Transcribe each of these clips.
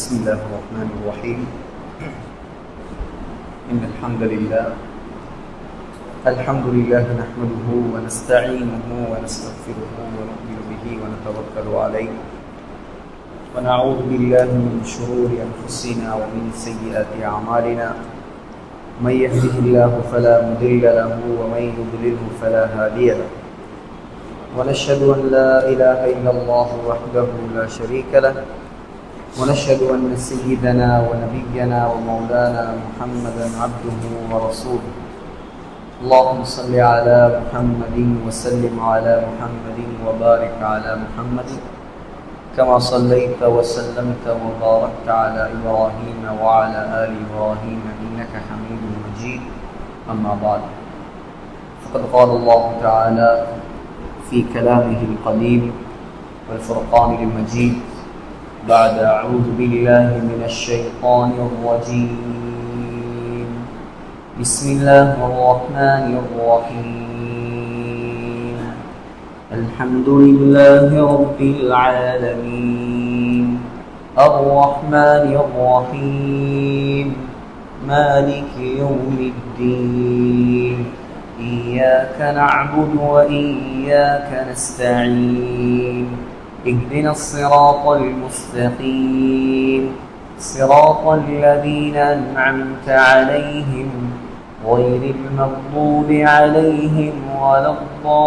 بسم الله الرحمن الرحيم إن الحمد لله نحمده ونستعينه ونستغفره ونؤمن به ونتوكل عليه ونعوذ بالله من شرور أنفسنا ومن سيئات أعمالنا من يهده الله فلا مضل له ومن يضلله فلا هادي له ونشهد أن لا إله إلا الله وحده لا شريك له ونشهد أن سيدنا ونبينا ومولانا محمدا عبده ورسوله اللهم صل على محمد وسلم على محمد وبارك على محمد كما صليت وسلمت وباركت على إبراهيم وعلى آل إبراهيم إنك حميد مجيد أما بعد فقد قال الله تعالى في كلامه القديم والفرقان المجيد بعد أعوذ بالله من الشيطان الرجيم بسم الله الرحمن الرحيم الحمد لله رب العالمين الرحمن الرحيم مالك يوم الدين إياك نعبد وإياك نستعين اهدنا الصراط المستقيم صراط الذين أنعمت عليهم غير المغضوب عليهم ولا الضالين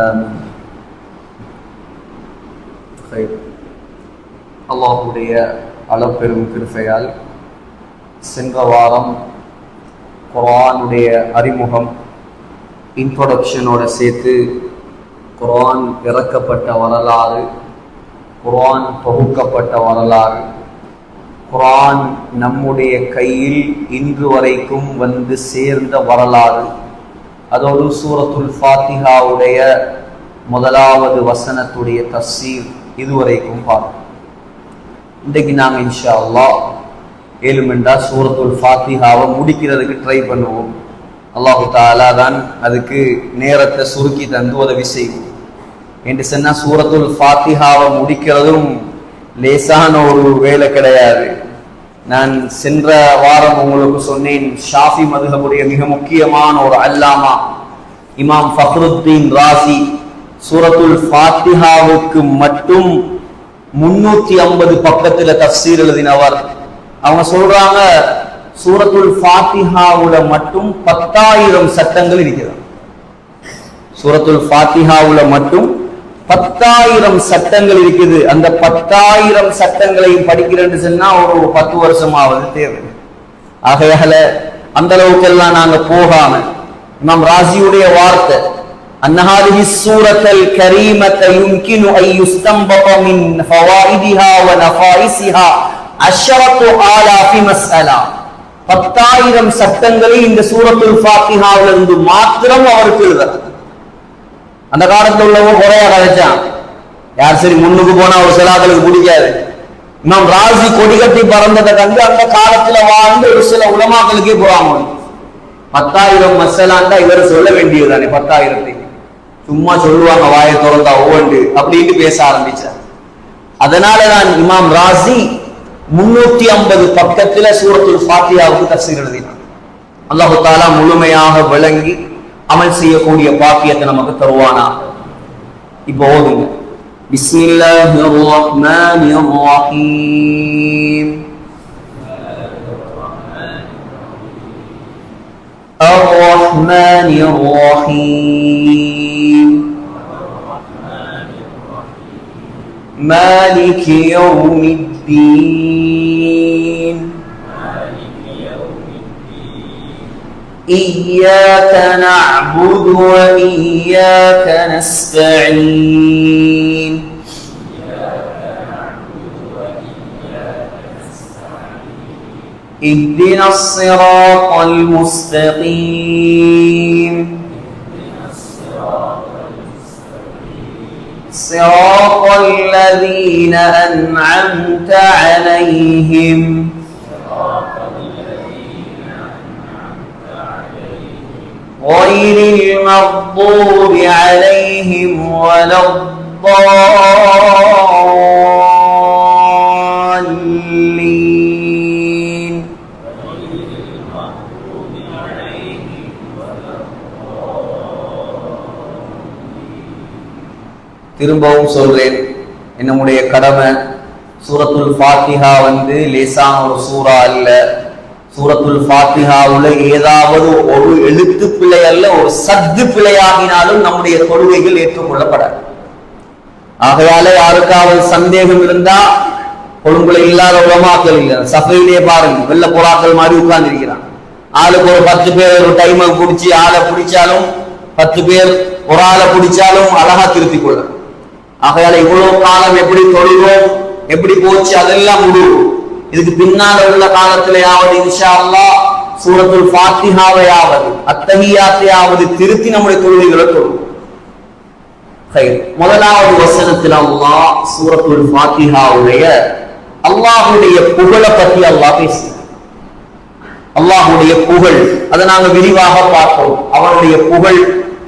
آمين خير அல்லாஹ்வுடைய அளப்பெரும் கிருபையால் சென்ற வாரம் குர்ஆனுடைய அறிமுகம் இன்ட்ரோடக்ஷனோட சேர்த்து குர்ஆன் இறக்கப்பட்ட வரலாறு, குர்ஆன் தொகுக்கப்பட்ட வரலாறு, குர்ஆன் நம்முடைய கையில் இன்று வரைக்கும் வந்து சேர்ந்த வரலாறு, அதோடு சூரத்துல் ஃபாத்திஹாவுடைய முதலாவது வசனத்துடைய தஃசீர் இதுவரைக்கும் பார்ப்போம். இன்றைக்கு நாங்கள் இன்ஷா அல்லாஹ் ஏழுமெண்டா சூரத்துல் ஃபாத்திஹாவை முடிக்கிறதுக்கு ட்ரை பண்ணுவோம். அல்லாஹு தஆலா தான் அதுக்கு நேரத்தை சுருக்கி தந்து உதவி செய்வோம் என்று சொன்னால் சூரத்துல் ஃபாத்திஹாவை முடிக்கிறதும் லேசான ஒரு வேலை கிடையாது. நான் சென்ற வாரம் உங்களுக்கு சொன்னேன், ஷாஃபி மதுஹபுடைய மிக முக்கியமான ஒரு அல்லாமா இமாம் ஃபக்ருத்தீன் ராசி சூரத்துல் ஃபாத்திஹாவுக்கு மட்டும் 350 பக்கத்துல தஃப்சீர் எழுதினவர். அவங்க சொல்றாங்க சூரத்துல் ஃபாத்திஹாவுல மட்டும் 10,000 சட்டங்கள் இருக்கிறது. சூரத்துல் ஃபாத்திஹாவுல மட்டும் 10,000 சட்டங்கள் இருக்குது. அந்த 10,000 சட்டங்களையும் படிக்கிறேன்னு சொன்னா ஒரு 10 வருஷமாவது தேவை. ஆகையால அந்த அளவுக்கெல்லாம் நாங்க போகாம இமாம் ராசியுடைய வார்த்தை أن هذه السورة الكريمة يمكن أن يستنبط من فوائدها ونفائسها 10,000 مسألة. 10,000 சட்டங்களை இந்த சூரத்துல் ஃபாத்திஹாவில இருந்து மாத்திரம் அவருக்கு எழுதுறார். அந்த காலத்துல உள்ளவங்க குறைய கதைச்சான், யார் சரி முன்னுக்கு போனா ஒரு சிலாக்களுக்கு பிடிக்காது. இமாம் ராசி கொடி கட்டி பறந்ததை கண்டு அந்த காலத்துல வாழ்ந்து ஒரு சில உலமாக்களுக்கே போவாங்க. 10,000 மசாலாண்டா இவர் சொல்ல வேண்டியதுதானே, 10,000 சும்மா சொல்லுவாங்க வாயை திறந்தா ஓண்டு அப்படின்னு பேச ஆரம்பிச்சார். அதனாலதான் இமாம் ராசி 350 பக்கத்துல சூரத்துல் ஃபாத்திஹாவுக்கு தஃப்சீர் எழுதினார். அல்லாஹ் தஆலா முழுமையாக விளங்கி அமல் செய்யக்கூடிய பாக்கியத்தை நமக்கு தருவானாக. இப்போ ஓதுங்க. பிஸ்மில்லாஹிர் ரஹ்மானிர் ரஹீம் الرحمن الرحيم مالك يوم الدين إياك نعبد وإياك نستعين اهدنا الصراط المستقيم صراط الذين أنعمت عليهم غير المغضوب عليهم ولا الضالين الضالين. திரும்பவும் சொல்றேன், என்னுடைய கடமை. சூரத்துல் ஃபாத்திஹா லேசான ஒரு சூரா அல்ல. சூரத்துல் ஃபாத்திஹாவுல ஏதாவது ஒரு எழுத்து பிழை அல்ல, ஒரு சத்து பிழையாகினாலும் நம்முடைய கொள்கைகள் ஏற்றுக்கொள்ளப்படாது. ஆகையால யாருக்காவது சந்தேகம் இருந்தா, கொழும்புல இல்லாத உலமாக்கள் இல்ல, சஃபையிலே பாருங்க, வெள்ள புறாக்கள் மாதிரி உட்கார்ந்து இருக்கிறான். ஆளுக்கு ஒரு 10 பேர் ஒரு டைமை பிடிச்சி ஆளை பிடிச்சாலும் 10 பேர் ஒரு ஆளை பிடிச்சாலும் அழகா திருத்திக் கொள்ள. ஆகையால இவ்வளவு காலம் எப்படி தொழுவோம், எப்படி போச்சு, அதெல்லாம் முடிவு. இதுக்கு பின்னால உள்ள காலத்திலேயாவது இன்ஷா அல்லாஹ் சூரத்துல் ஃபாத்திஹாவையாவது அத்தஹியாத்தையாவது திருத்தி நம்முடைய தொழுகைகளை தொழுவோம். முதலாவது வசனத்தில் அல்லாஹ் சூரத்துல் ஃபாத்திஹாவுடைய அல்லாஹ்வுடைய புகழை பத்தி அல்லாஹ் பேசுகிறார். அல்லாஹ்வுடைய புகழ், அதை நாங்க விரிவாக பார்ப்போம். அவனுடைய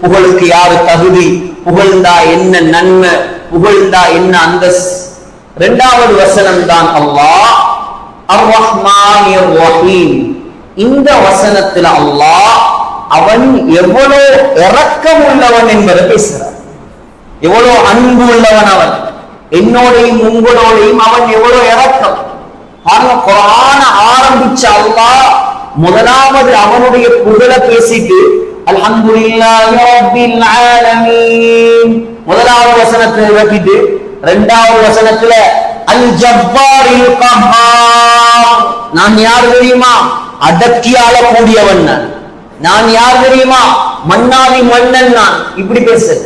புகழுக்கு யாரு தகுதி, புகழ்ந்தா என்ன நன்மை, புகழ்ந்தா என்ன அந்தஸ்து. இரண்டாவது வசனம் தான் அல்லாஹ் அர்-ரஹ்மானிர் ரஹீம். இந்த வசனத்தில் அல்லாஹ் அவன் எவ்வளவு இரக்கம் உள்ளவன் என்பதை பேசுகிறார். எவ்வளவு அன்பு உள்ளவன் அவன், என்னோடையும் உங்களோடையும் அவன் எவ்வளவு இரக்கம். குர்ஆன ஆரம்பிச்ச அல்லாஹ் முதலாவது அவனுடைய புகழ பேசிட்டு அல்ஹம்துலில்லாஹி ரப்பில் ஆலமீன் முதலாவது வசனத்தை இறக்கிட்டு இரண்டாவது வசனத்துல அல் ஜப்பாரில் கஹ்ஹார், நான் யார் தெரியுமா, அடக்கி ஆளக்கூடியவன் நான் யார் தெரியுமா, மன்னாதி மன்னன் நான், இப்படி பேசுறது.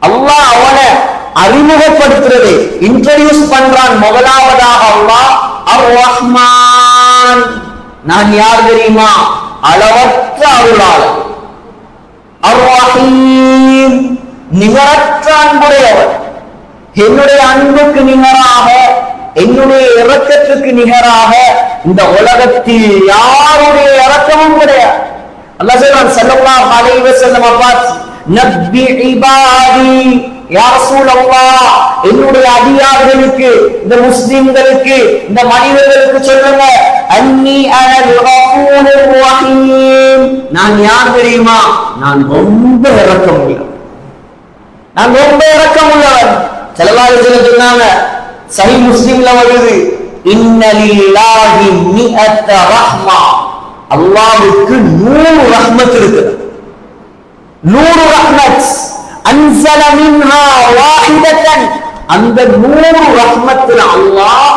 அல்லாஹ் அவனை அறிமுகப்படுத்துறது, இன்ட்ரோடியூஸ் பண்றான். முதலாவதாக அல்லாஹ் அர்-ரஹ்மான், நான் யார் தெரியுமா, அளவற்ற அருளாளர். அர்-ரஹீம், நிகரற்ற அன்புடையவர். என்னுடைய அன்புக்கு நிகராக, என்னுடைய இரக்கத்துக்கு நிகராக இந்த உலகத்தில் யாருடைய இரக்கமும் கிடையாது. அல்லாஹ் சொல்றான் ஸல்லல்லாஹு அலைஹி வஸல்லம் பார்த்து, நப்பி இபாதி யா ரசூலல்லாஹ், என்னுடைய அடியார்களுக்கு, இந்த முஸ்லிம்களுக்கு, இந்த மனிதர்களுக்கு சொல்லுங்க, அன்னி அனல் கஃபூருர் ரஹீம், நான் யார் தெரியுமா, நான் ரொம்ப இரக்கம் உள்ளவன், நான் ரொம்ப இரக்கம் உள்ளவன். ஸல்லல்லாஹு அலைஹி வஸல்லம் சொன்னாங்க, சஹீஹ் முஸ்லிம்ல வருது, இன்னலில்லாஹி மிஅத ரஹ்மா, அல்லாஹ்வுக்கு 100 ரஹ்மத் இருக்குது. 100 ரஹ்மத் அன்ஸல மின்ஹா வாஹிதத்தன், அந்த 100 ரஹ்மத்துல அல்லாஹ்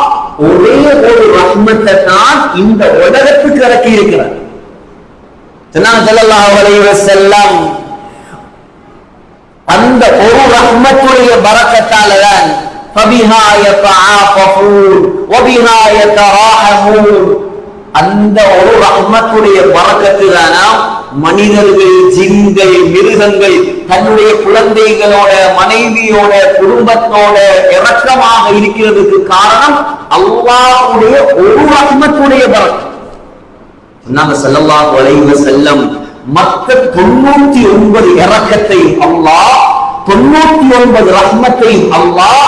ஒரே ஒரு ரஹ்மத்தை தான் இந்த உலகத்துக்கு இறக்கி இருக்கிறார். சொன்னாங்க ஸல்லல்லாஹு அலைஹி வஸல்லம், அந்த ஒரு ரஹ்மத்துடைய பரக்கத்தால தான் ஃபபிஹா யதஆஃபூன் வபிஹா யதராஹமூன், அந்த ஒரு ரஹ்மத்துடைய பரக்கத்துதான மனிதர்கள், ஜின்கள், மிருகங்கள் தன்னுடைய குழந்தைகளோட, மனைவியோட, குடும்பத்தோட இரக்கமாக இருக்கிறதுக்கு காரணம் அல்லாஹ்வுடைய ஒரு ரஹ்மத்துடைய பரக்கத். சொன்னாங்க ஸல்லல்லாஹு அலைஹி வஸல்லம், மற்ற 99 இரக்கத்தையும் அல்லாஹ், 99 ரஹ்மத்தையும் அல்லாஹ்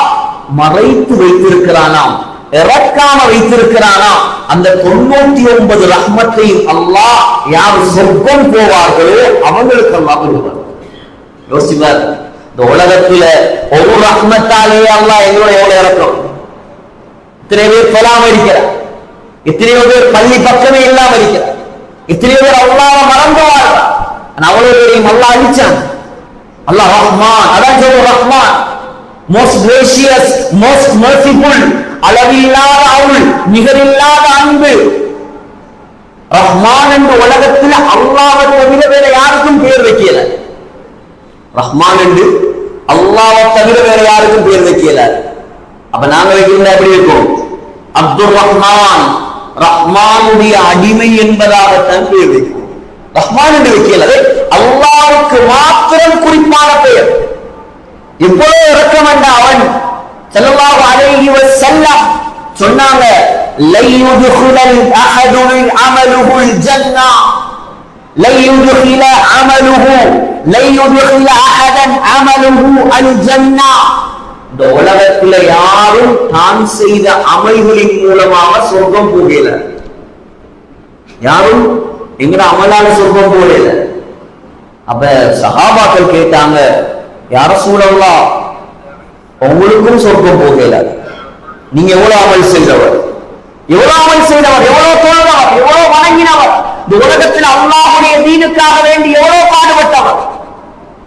மறைத்து வைத்திருக்கிறானாம், இறக்காம வைத்திருக்கிறானாம். அந்த 99 ரஹ்மத்தையும் அல்லாஹ் யார் சொர்க்கம் போவார்களோ அவங்களுக்கு அல்லாஹ் கொடுப்பார். யோசிப்பார், இந்த உலகத்துல ஒரு ரஹ்மத்தாலே அல்லாஹ் எங்களோட எவ்வளவு இறக்கம். இத்தனை பேர் சொல்லாம இருக்கிறார், எத்தனையோ பேர் பள்ளி பக்கமே இல்லாம இருக்கிறார், எத்தனையோ பேர் அல்லாஹ்வை மறந்துவார்கள். அவ்வளவு பேரையும் அல்லாஹ் அழிச்சான். அல்லாஹ் ரஹ்மான், அதான் சொல்ற Rahman, most gracious, most merciful, அளவில்லாத அருள், நிகரில்லாத அன்பு. ரஹ்மான் என்ற உலகத்தில் அல்லாஹ்வை தவிர வேற யாருக்கும் பேர் வைக்கல. ரஹ்மான் என்று அல்லாஹ்வை தவிர வேற யாருக்கும் பேர் வைக்கல. அப்ப நாங்க வைக்கிறதா எப்படி இருக்கும், அப்துல் ரஹ்மான், ரஹ்மானுடைய அடிமை என்பதாகத்தான் பேர் வைக்கிறோம். ரஹ்மான் என்று வைக்கல, அல்லாஹ்வுக்கு மாத்திரம் குறிப்பான பெயர். எவ்வளவு இரக்கம் என்ற அவன் ஸல்லல்லாஹு அலைஹி வஸல்லம் சொன்னாங்க, லை யுத்கிலல் அஹது அமலுஹுல் ஜன்னah, லை யுத்கில அமலுஹு லை யுத்கில அஹதன் அமலுஹு அல் ஜன்னா. இந்த உலகத்துல யாரும் தான் செய்த அமல்களின் மூலமாக சொர்க்கம் போகல. யாரும் எங்கட அமலால சொர்க்கம் போகல. அப்ப சஹாபாக்கள் கேட்டாங்க, யா ரசூலல்லாஹ், உங்களுக்கும் சொர்க்கம் போகல, நீங்க எவ்வளவு அமல் செய்தவர், எவ்வளவு அமல் செய்தவர், எவ்வளவு தொழுதவர், எவ்வளவு வணங்கினவர், இந்த உலகத்தில் அல்லாஹ்வுடைய தீனுக்காக வேண்டி எவ்வளவு பாடுபட்டவர்.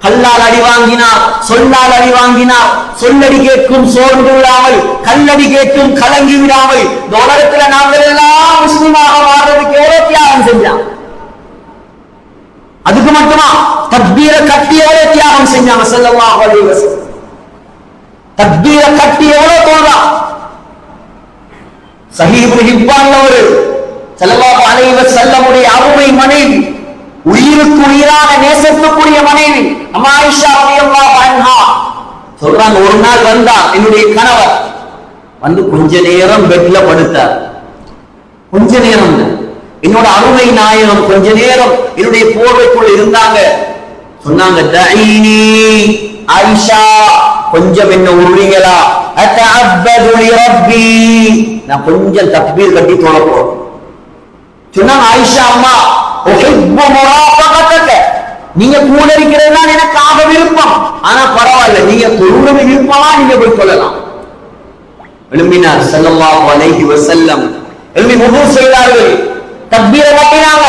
கல்லால் அடி வாங்கினார், சொல்லால் அடி வாங்கினார், சொல்லடி கேட்கும் சோர்ந்து விடாமல், கல்லடி கேட்கும் கலங்கி விடாமல், இந்த உலகத்துல நாங்கள் எல்லாம் முஸ்லிமாக மாறுறதுக்கு எவ்வளவு தியாகம் செஞ்சாங்க. அதுக்கு மட்டுமா தக்பீரை கட்டி எவ்வளவு தியாகம் செஞ்சாங்க ஸல்லல்லாஹு அலைஹி வஸல்லம். தக்பீரை கட்டி எவ்வளவு தொழுறான். சஹீஹ் இப்னு ஹிப்பான்ல ஒரு ஸல்லல்லாஹு அலைஹி வஸல்லமுடைய அருமை மனைவி, உயிருக்கு உயிரான நேசத்துக்குரிய மனைவி அம்மா ஆயிஷா ரலியல்லாஹு அன்ஹா சொல்றாங்க, ஒரு நாள் வந்தார் என்னுடைய கணவர், வந்து கொஞ்ச நேரம் பெட்ல படுத்தார். கொஞ்ச நேரம் என்னோட அருமை நாயகம் கொஞ்ச நேரம் என்னுடைய போர்வைக்குள்ள இருந்தாங்க. சொன்னாங்க, தஈனி ஆயிஷா, கொஞ்சம் என்ன உருவீங்களா, அத்தஅப்பது லிரப்பி, நான் கொஞ்சம் தக்பீர் கட்டி தொழ போறேன். சொன்னாங்க, ஆயிஷா அம்மா, உஹிப்பு முராஃபகதக, நீங்க கூட இருக்கிறது தான் எனக்கு ஆக விருப்பம், ஆனா பரவாயில்ல, நீங்க தொழுவது விருப்பமா நீங்க போய் சொல்லலாம். எழும்பினார் ஸல்லல்லாஹு அலைஹி வஸல்லம், எழும்பி வுது செய்தார்கள், தக்பீரை கட்டினாங்க.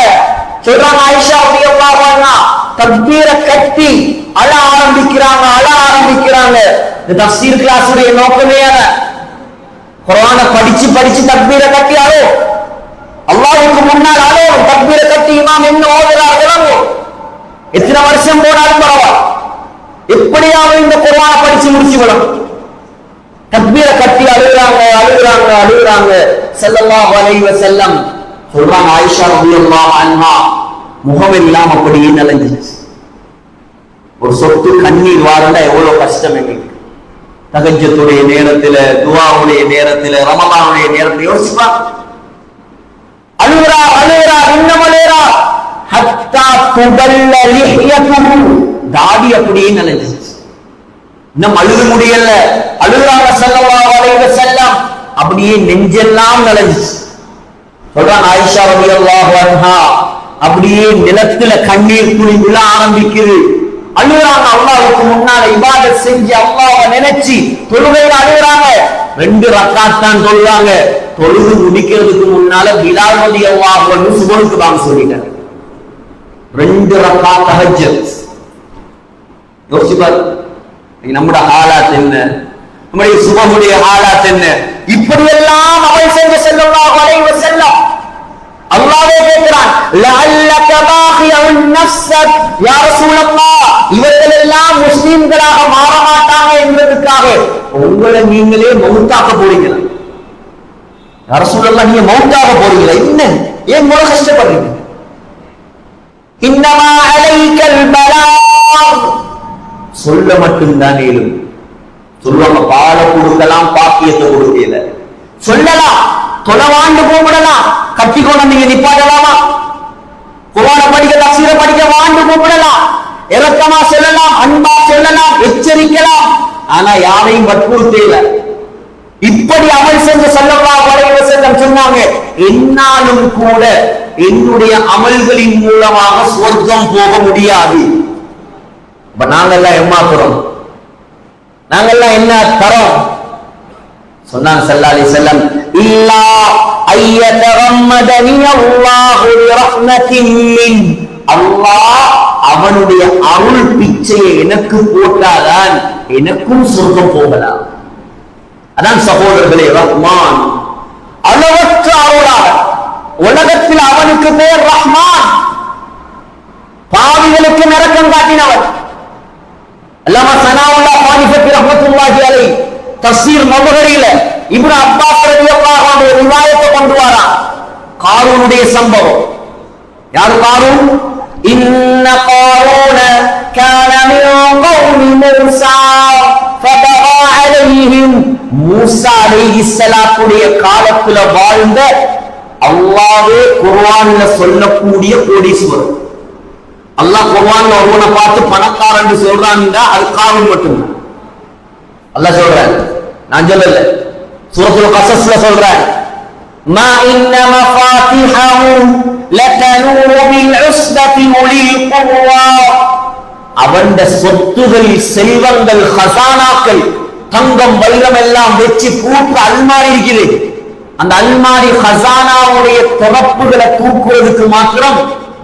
சொல்றாங்க ஆயிஷா ரலியல்லாஹு அன்ஹா, தக்பீரை கட்டி அழ ஆரம்பிக்கிறாங்க, அழ ஆரம்பிக்கிறாங்க. இந்த தஃசீர் கிளாஸுடைய நோக்கமே குர்ஆனை படிச்சு படிச்சு தக்பீரை கட்டி அழோ, அல்லாஹ்வுக்கு முன்னால் அழோ, தக்பீரை கட்டி இமாம் என்ன ஓதுறார்களோ, எத்தனை வருஷம் போனாலும் பரவாயில்லை, எப்படியாவது இந்த குர்ஆனை படிச்சு முடிச்சு விடும். தக்பீரை கட்டி அழுகுறாங்க, அழுகுறாங்க, அழுகுறாங்க. ஸல்லல்லாஹு அலைஹி வஸல்லம் சொல்றாங்க, ஆயிஷா ரலியல்லாஹு அன்ஹா முகம் எல்லாம் அப்படியே நலஞ்சிச்சு. ஒரு சொட்டு கண்ணீர் வாரண்டா எவ்வளவு கஷ்டம் எங்களுக்கு. தஹஜ்ஜுடைய நேரத்துல, துஆவுடைய நேரத்துல, ரமலானுடைய நேரத்துல யோசிப்பா, அழுகுறா அழுகுறா, இன்னும் அழுகுறா. ஹத்தா துபல்ல லிஹ்யத்துஹு, தாடி அப்படியே நலஞ்சிச்சு. இன்னும் அழுக முடியல, அழுகுறாங்க ஸல்லல்லாஹு அலைஹி வஸல்லம், அப்படியே நெஞ்செல்லாம் நலஞ்சிச்சு. சொல்றாங்க ஆயிஷா ரலியல்லாஹு அன்ஹா, அப்படியே நிலத்துல கண்ணீர் துளி விழ ஆரம்பிக்குது. அழுகுறாங்க, அல்லாஹ்வுக்கு முன்னால இபாதத் செஞ்சு அல்லாஹ்வை நினைச்சு தொழுகையில அழுகுறாங்க. 2 ரக்காத் தான் தொழுறாங்க. தொழுது முடிக்கிறதுக்கு முன்னால பிலால் ரலியல்லாஹு அன்ஹு சுபஹுக்கு வாங்க சொல்லிட்டாங்க. 2 ரக்காத் தஹஜ்ஜத். யோசிச்சு பாரு, நம்முடைய ஹாலாத் என்ன, நம்முடைய சுபஹுடைய ஹாலாத் என்ன. இப்படி எல்லாம் அமல் செஞ்ச ஸல்லல்லாஹு அலைஹி வஸல்லம் அல்லாஹ்வே கேட்கிறான், லஅல்லக பாகியுன் நஃப்ஸக் யா ரசூலல்லாஹ், இவர்கள் எல்லாம் முஸ்லிம்களாக மாற மாட்டாங்க என்பதற்காக உங்களை நீங்களே மௌத்தாக்க போறீங்களா யா ரசூலல்லாஹ், நீங்க மௌத்தாக போறீங்களா, என்ன ஏன் இவ்வளவு கஷ்டப்படுறீங்க. இன்னமா அலைக்கல் பலாக், சொல்ல மட்டும்தான் ஏழும். சொல்லுவாங்க, பால கொடுக்கலாம், பாக்கியத்தை கொடுக்கல. சொல்லலாம், தொலைவாண்டு கூப்பிடலாம், கட்டி கொண்டு நீங்க நிப்பாட்டலாமா, குர்ஆனை படிக்க, தஃசீரை படிக்க வாண்டு கூப்பிடலாம், இரக்கமா சொல்லலாம், அன்பா சொல்லலாம், எச்சரிக்கலாம், ஆனா யாரையும் வற்புறுத்தல. இப்படி அமல் செஞ்ச ஸல்லல்லாஹு அலைஹி வஸல்லம் சொன்னாங்க, என்னாலும் கூட என்னுடைய அமல்களின் மூலமாக சொர்க்கம் போக முடியாது. இப்ப நாங்கெல்லாம் ஏமாத்துறோம், நாங்கெல்லாம் என்ன தரோம். சொன்னாங்க ஸல்லல்லாஹு அலைஹி வஸல்லம், இல்லா ஐயதரம்மதனி அல்லாஹு பிரஹ்மத்தின் மின், அல்லாஹ் அவனுடைய அருள் பிச்சையை எனக்கு போட்டாதான் எனக்கும் சொர்க்கம் போகலாம். அதான் சகோதரர்களே, ரஹ்மான் அளவற்ற அருளாளர். உலகத்தில் அவனுக்கு பேர் ரஹ்மான், பாவிகளுக்கு நரகம் காட்டினவன். அல்லாமா சனாவுல்லாஹ் ஃபாரிஃபி ரஹ்மத்துல்லாஹி அலைஹி தஃசீர் மபஹரில இப்னு அப்பாஸ் ரலியல்லாஹு அன்ஹு ரிவாயத்தை கொண்டு வரான். காரூனுடைய சம்பவம். யார் காரூன்? இன்ன காரூன கான மின் கௌமி மூஸா ஃபபகா அலைஹிம், மூஸா அலைஹிஸ்ஸலாத்துடைய காலத்துல வாழ்ந்த அல்லாஹ்வே குர்ஆன்ல சொல்லக்கூடிய கோடீஸ்வரர். அல்லாஹ் குர்ஆன்ல ஒருவனை பார்த்து பணக்காரன் சொல்றான்டா அது காரூன் மட்டும்தான். அல்லாஹ் சொல்றான், நான் சொல்லல, சூரத்துல் கஸஸ்ல சொல்றான், மா இன்ன மஃபாத்திஹு லதனூ பில் உஸ்பதி உலில் குவா. அவண்ட சொத்துகள், செல்வங்கள், ஹசானாக்கள், தங்கம் வைரம் எல்லாம் வச்சு பூட்டு அல்மாரி இருக்குது. அந்த அல்மாரி ஹசானாவுடைய திறப்புகளை தூக்குவதற்கு மாத்திரம்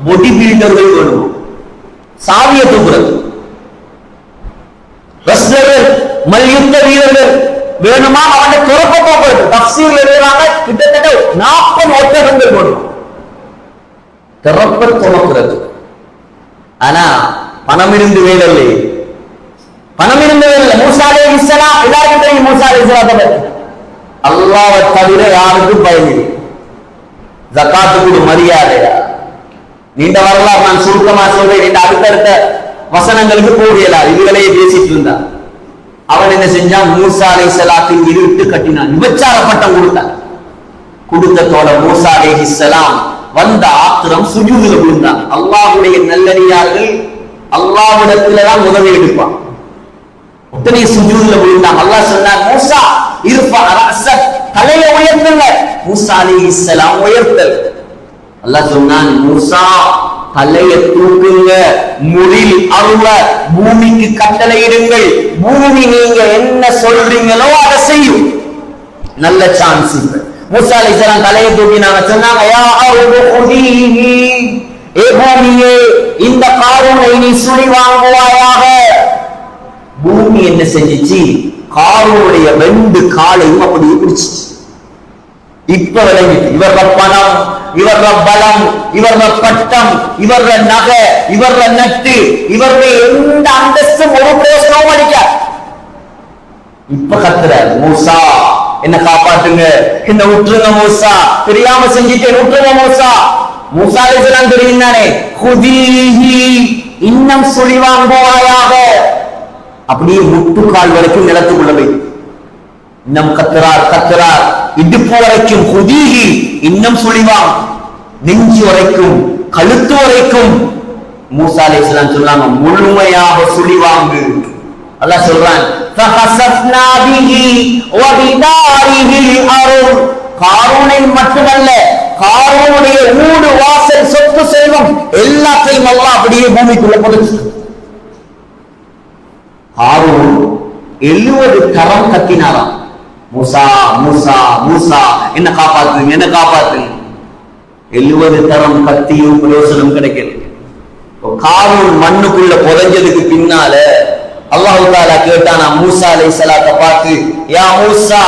பொடி பில்டர்கள் வேணும், சாவிய தூக்குறது. ரெஸ்லர்கள், மல்யுத்த வீரர்கள் வேணுமா, அவனை துறப்ப போகிறது. தஃசீர் எழுதுறாங்க, கிட்டத்தட்ட 40 ஒட்டகங்கள் வேணும் திறப்ப துறக்கிறது. ஆனா பணம் இருந்து வேலை இல்லை, பணம் இருந்து வேலை இல்லை. மூசா அலைஹிஸ்ஸலாம் எல்லாருக்கும் தெரியும். மூசா அலைஹிஸ்ஸலாத்தை அல்லாஹ்வை தவிர யாருக்கும் பயம் இல்லை. ஜகாத்துக்கு மரியாதையா நீண்ட வரலாறு நான் சுருக்கமா சொல்றேன். இந்த அடுத்தடுத்த வசனங்களுக்கு போகலாம், இதுகளையே பேசிட்டு இருந்தான். அவன் என்ன செஞ்சான், மூசா அலைஹிஸ்ஸலாத்தின் இருட்டு கட்டினான், விபச்சார பட்டம் கொடுத்தான். கொடுத்ததோட மூசா அலைஹிஸ்ஸலாம் வந்த ஆத்திரம் சுஜூதுல விழுந்தான். அல்லாஹ்வுடைய நல்லடியார்கள் அல்லாஹ்விடத்துலதான் உதவி எடுப்பான். உடனே சுஜூதுல விழுந்தான். அல்லாஹ் சொன்னான், மூசா இர்ஃபா ரஅஸக், தலையை உயர்த்துங்க. மூசா அலைஹிஸ்ஸலாம் உயர்த்தல். அல்லாஹ் சொன்னான், மூசா தலையை தூக்குங்க, முறில் அருள பூமிக்கு கட்டளையிடுங்கள், பூமி நீங்க என்ன சொல்றீங்களோ அதை செய்யும். நல்ல சான்ஸ். மூசா அலைஹிஸ்ஸலாம் தலையை தூக்கினாங்க. சொன்னாங்க, யா அர்து குதீஹி, ஏ பூமியே இந்த காரூனை நீ சுழி வாங்குவாயாக. பூமி என்ன செஞ்சிச்சு, காரூனுடைய 2 காலையும் அப்படியே பிடிச்சிச்சு. இப்ப விளங்கிட்டு இவர பணம், இவர பலம், இவர பட்டம், இவர நகை, இவர நட்டு, இவருடைய எந்த அந்தஸ்தும் ஒரு பிரயோசனமும் அளிக்க. இப்ப கத்துற, மூசா என்ன காப்பாத்துங்க, என்ன விட்டுருங்க மூசா, தெரியாம செஞ்சுட்டேன் விட்டுருங்க மூசா. மூசா அலைஹிஸ்ஸலாம் தெரியும் தானே, குதீஹி இன்னும் சுழி வாங்குவாயாக. அப்படியே முட்டுக்கால் வரைக்கும் நிலத்துக்குள்ள போய் இன்னும் கத்துறார் கத்துறார், இடுப்பு வரைக்கும். குதீஹி இன்னும் சுழிவாங், நெஞ்சு வரைக்கும், கழுத்து வரைக்கும். மூசா அலைஹிஸ்ஸலாம் சொன்னாங்க, முழுமையாக சுழிவாங்கு. அல்லாஹ் சொல்றான், ஃபஹஸஃப்னா பிஹி வ பிதாரிஹில் அர்த். காரூனை மட்டுமல்ல, காரூனுடைய ஊடு வாசல் சொத்து செல்வம் எல்லாத்தையும் அல்லாஹ் அப்படியே பூமிக்குள்ள புதைச்சு. காரூன் 70 தரம் கத்தினாராம், மூசா மூசா மூசா என்ன காப்பாத்துங்க என்ன காப்பாத்துங்க. 70 தரம் கத்தியும் பிரயோசனம் கிடைக்கல. காரூன் மண்ணுக்குள்ள புதைஞ்சதுக்கு பின்னால அல்லாஹ் தஆலா கேட்டானா மூசா அலைஹிஸ்ஸலாத்தை பார்த்து, யா மூசா,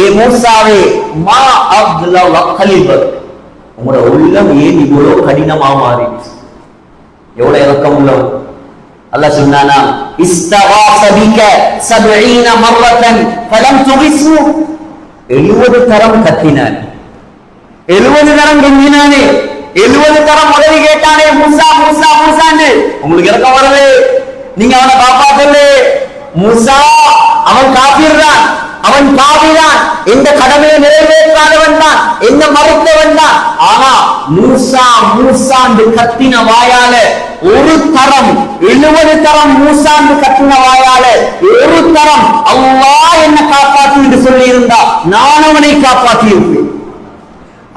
ஏ மூசாவே, மா அக்லவ கல்பக், உங்களோட உள்ளம் ஏன் இவ்வளவு கடினமா மாறிடுச்சு? எவ்வளவு இரக்கம் உள்ளவன். அல்லாஹ் சொன்னானா, இஸ்தகாஸ பிக 70 மர்ரத்தன் ஃபலம் துகிஸு. 70 தரம் கத்தினான், 70 தரம் கெஞ்சினானே, 70 தரம் உதவி கேட்டானே, மூசா மூசா மூசான்னு. உங்களுக்கு இரக்கம் வரவே, நீங்க அவனை காப்பாத்தல. மூசா அவன் காபீர் தான், அவன் பாவிதான், எந்த கடமையை நிறைவேற்றாதவன் தான், என்ன மறுத்தவன் தான். ஆனா மூசா மூசாண்டு கத்தின வாயால ஒரு தரம், 70 தரம் மூசாண்டு கத்தின வாயால ஒரு தரம் அல்லாஹ் என்ன காப்பாற்று என்று சொல்லி இருந்தா நான் அவனை காப்பாற்றி இருப்பேன்.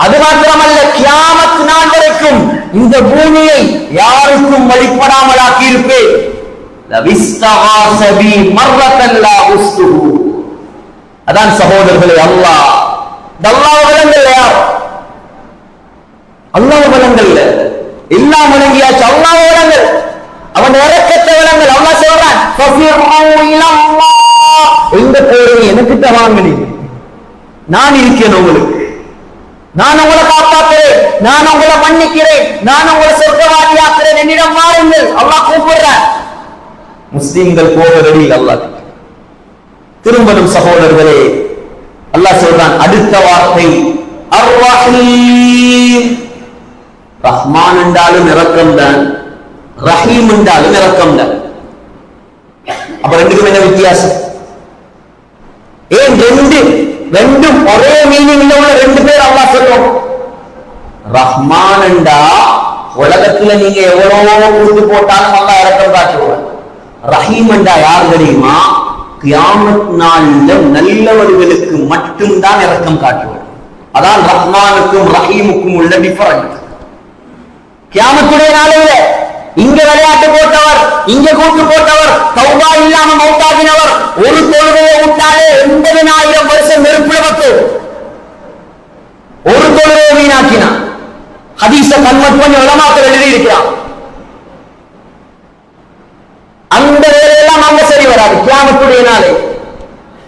அது மாத்திரமல்ல, கியாமத் நாள் வரைக்கும் இந்த பூமியை யாருக்கும் வழிபடாமல் ஆக்கி இருப்பேன். அதான் சகோதரர்களே, அல்லாஹ் வழங்கல் யார்? அல்லாஹ் வழங்கல் எல்லா வழங்கியாச்சு. அல்லாஹ் வழங்கல், அவன் இறக்கத்தை வழங்கல். அல்லாஹ் சொல்றான், எங்க போறீங்க, எனக்கிட்ட வாங்க, நான் இருக்கேன் உங்களுக்கு, நான் உங்களை காப்பாற்றுறேன், நான் உங்களை மன்னிக்கிறேன், நான் உங்களை சொர்க்கவாதியாக்குறேன், என்னிடம் வாருங்கள். அல்லாஹ் கூப்பிடுறான். முஸ்லிம்கள் போக ரெடி. அல்லாஹ் திரும்பவும் சகோதரர்களே, அல்லாஹ் சொல்றான் அடுத்த வார்த்தை அர்-ரஹீம். ரஹ்மான் என்றாலும் இரக்கம் தான், ரஹீம் என்றாலும் இரக்கம் தான். அப்ப ரெண்டுக்கும் என்ன வித்தியாசம்? ஏன் ரெண்டும் ஒரே மீனிங் உள்ள 2 பேர் அல்லாஹ் சொல்றோம். ரஹ்மான் என்றா உலகத்துல நீங்க எவ்வளவோ கூட்டு போட்டாலும் அல்லாஹ் இரக்கம் காட்டுவார். ரஹீம் என்றா யார் தெரியுமா? கியாமத் நாள்ல நல்லவர்களுக்கு மட்டும்தான் இரக்கம் காட்டுவார். அதான் ரஹ்மானுக்கும் ரஹீமுக்கும் உள்ள டிஃபரண்ட். கியாமத்துடைய நாளையில இங்க விளையாட்டு போட்டவர், இங்க கூட்டு போட்டவர், தௌபா இல்லாம மௌத்தாகினவர், ஒரு தொழுகையை விட்டாலே 80,000 வருஷம் நெருப்புல பத்தும். ஒரு தொழுகையை வீணாக்கினான். ஹதீஸ கன்வெர்ட் பண்ணி உலமாக்கள் எழுதி இருக்கிறான். அந்த வேலையெல்லாம் அங்க சரி வராது கியாமத்துடைய நாளை.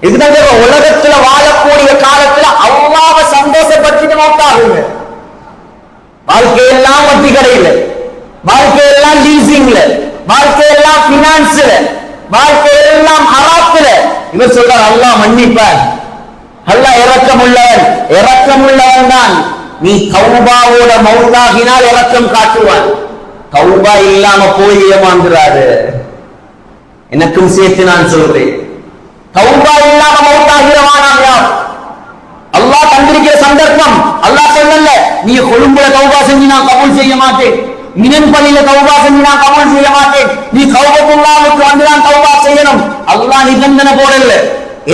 இதுதான் உலகத்துல வாழக்கூடிய காலத்துல அல்லாஹ்வை சந்தோஷப்படுத்திட்டு மௌத்தாகுங்க. வாழ்க்கையெல்லாம் வட்டி கடையில, வாழ்க்கையெல்லாம் லீசிங்ல, வாழ்க்கையெல்லாம் பினான்ஸ்ல, வாழ்க்கையெல்லாம் ஹராத்துல. இவர் சொல்றார் அல்லாஹ் மன்னிப்பார், அல்லாஹ் இரக்கமுள்ளவன். இரக்கமுள்ளவன் தான். நீ தௌபாவோட மௌத்தாகினால் இரக்கம் காட்டுவான். தௌபா இல்லாம போய் ஏமாந்துறாரு. எனக்கும் சேர்த்து நான் சொல்றேன், தௌபா இல்லாம மௌத்தாகிறவானாம் யார்? அல்லாஹ் தந்திருக்கிற சந்தர்ப்பம். அல்லாஹ் சொல்லல நீ கொழும்புல தௌபா செஞ்சு நான் கபூல் செய்ய மாட்டேன், மினன் பள்ளியில தௌபா செஞ்சு நான் கபூல் செய்ய மாட்டேன், நீ கௌபத்துல்லாஹ்வுக்கு வந்து நான் தௌபா செய்யணும். அல்லாஹ் நிபந்தனை போடல.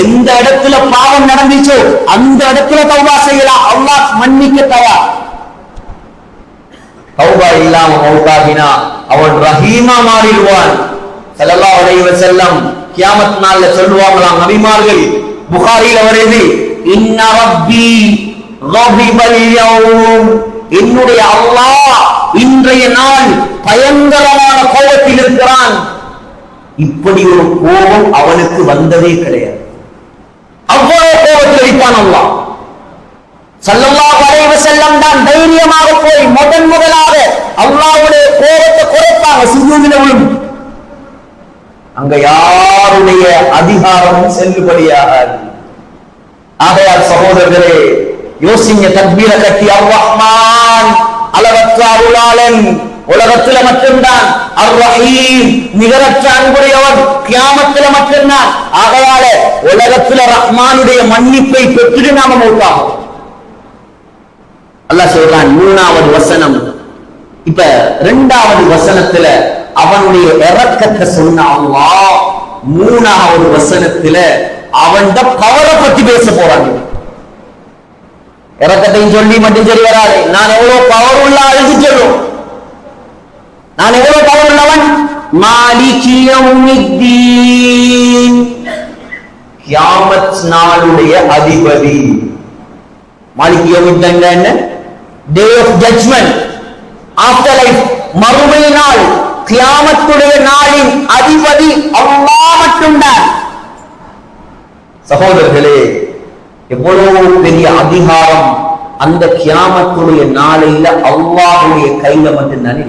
எந்த இடத்துல பாவம் நடந்துச்சோ அந்த இடத்துல தௌபா செய்யலாம். அல்லாஹ் மன்னிக்க தயார். தௌபா இல்லாம மௌத்தாகினா அவன் ரஹீமா மாறிடுவான். ஸல்லல்லாஹு அலைஹி வஸல்லம் கியாமத் நாள்ல சொல்லுவாங்களாம் நபிமார்கள். புகாரில வருது, இன்ன ரப்பி கஃபிபல் யௌம், என்னுடைய அல்லாஹ் இன்றைய நாள் பயங்கரமான கோபத்தில் இருக்கிறான். இப்படி ஒரு கோபம் அவனுக்கு வந்ததே கிடையாது. அவ்வளவு கோபத்தில் இருப்பான் அல்லாஹ். ஸல்லல்லாஹு அலைஹி வஸல்லம் தான் தைரியமாக போய் முதலாக அல்லாஹ்வுடைய கோபத்தை குறைப்பாங்க. சுஜூதில விழும். அங்க யாருடைய அதிகாரமும் செல்லுபடியாகாது. ஆகையால் சகோதரர்களே, யோசிங்க, தக்பீர கட்டி அர் ரஹ்மான் அளவற்ற அருளாளன், உலகத்துல மட்டும்தான். அர் ரஹீம் நிகரற்ற அன்புடையவன், கியாமத்துல மட்டும்தான். ஆகையால உலகத்துல ரஹ்மானுடைய மன்னிப்பை பெற்று நாம மௌத்தாகும். அல்லாஹ் சொல்றான் 3வது வசனம். இப்ப 2வது வசனத்துல அவனுடைய இரக்கத்தை சொன்ன அல்லாஹ் 3வது வசனத்துல அவன் பவரை பத்தி பேச போறாங்க. இரக்கத்தையும் சொல்லி மட்டும் சரி வராது. நான் எவ்வளவு பவர் உள்ள அழுது சொல்லும், நான் எவ்வளவு பவர் உள்ளவன். மாலிகி யௌமித்தீன், கியாமத் நாளுடைய அதிபதி. மாலிகி யௌமித்தீன் என்ன? Day of judgement, after life, மறுமை நாள், கியாமத்துடைய நாளின் அதிபதி அல்லாஹ் மட்டும்தான். சகோதரர்களே, எவ்வளவு பெரிய அதிகாரம் அந்த கியாமத்துடைய நாளையில அல்லாஹ்வுடைய கையில மட்டும்தானே.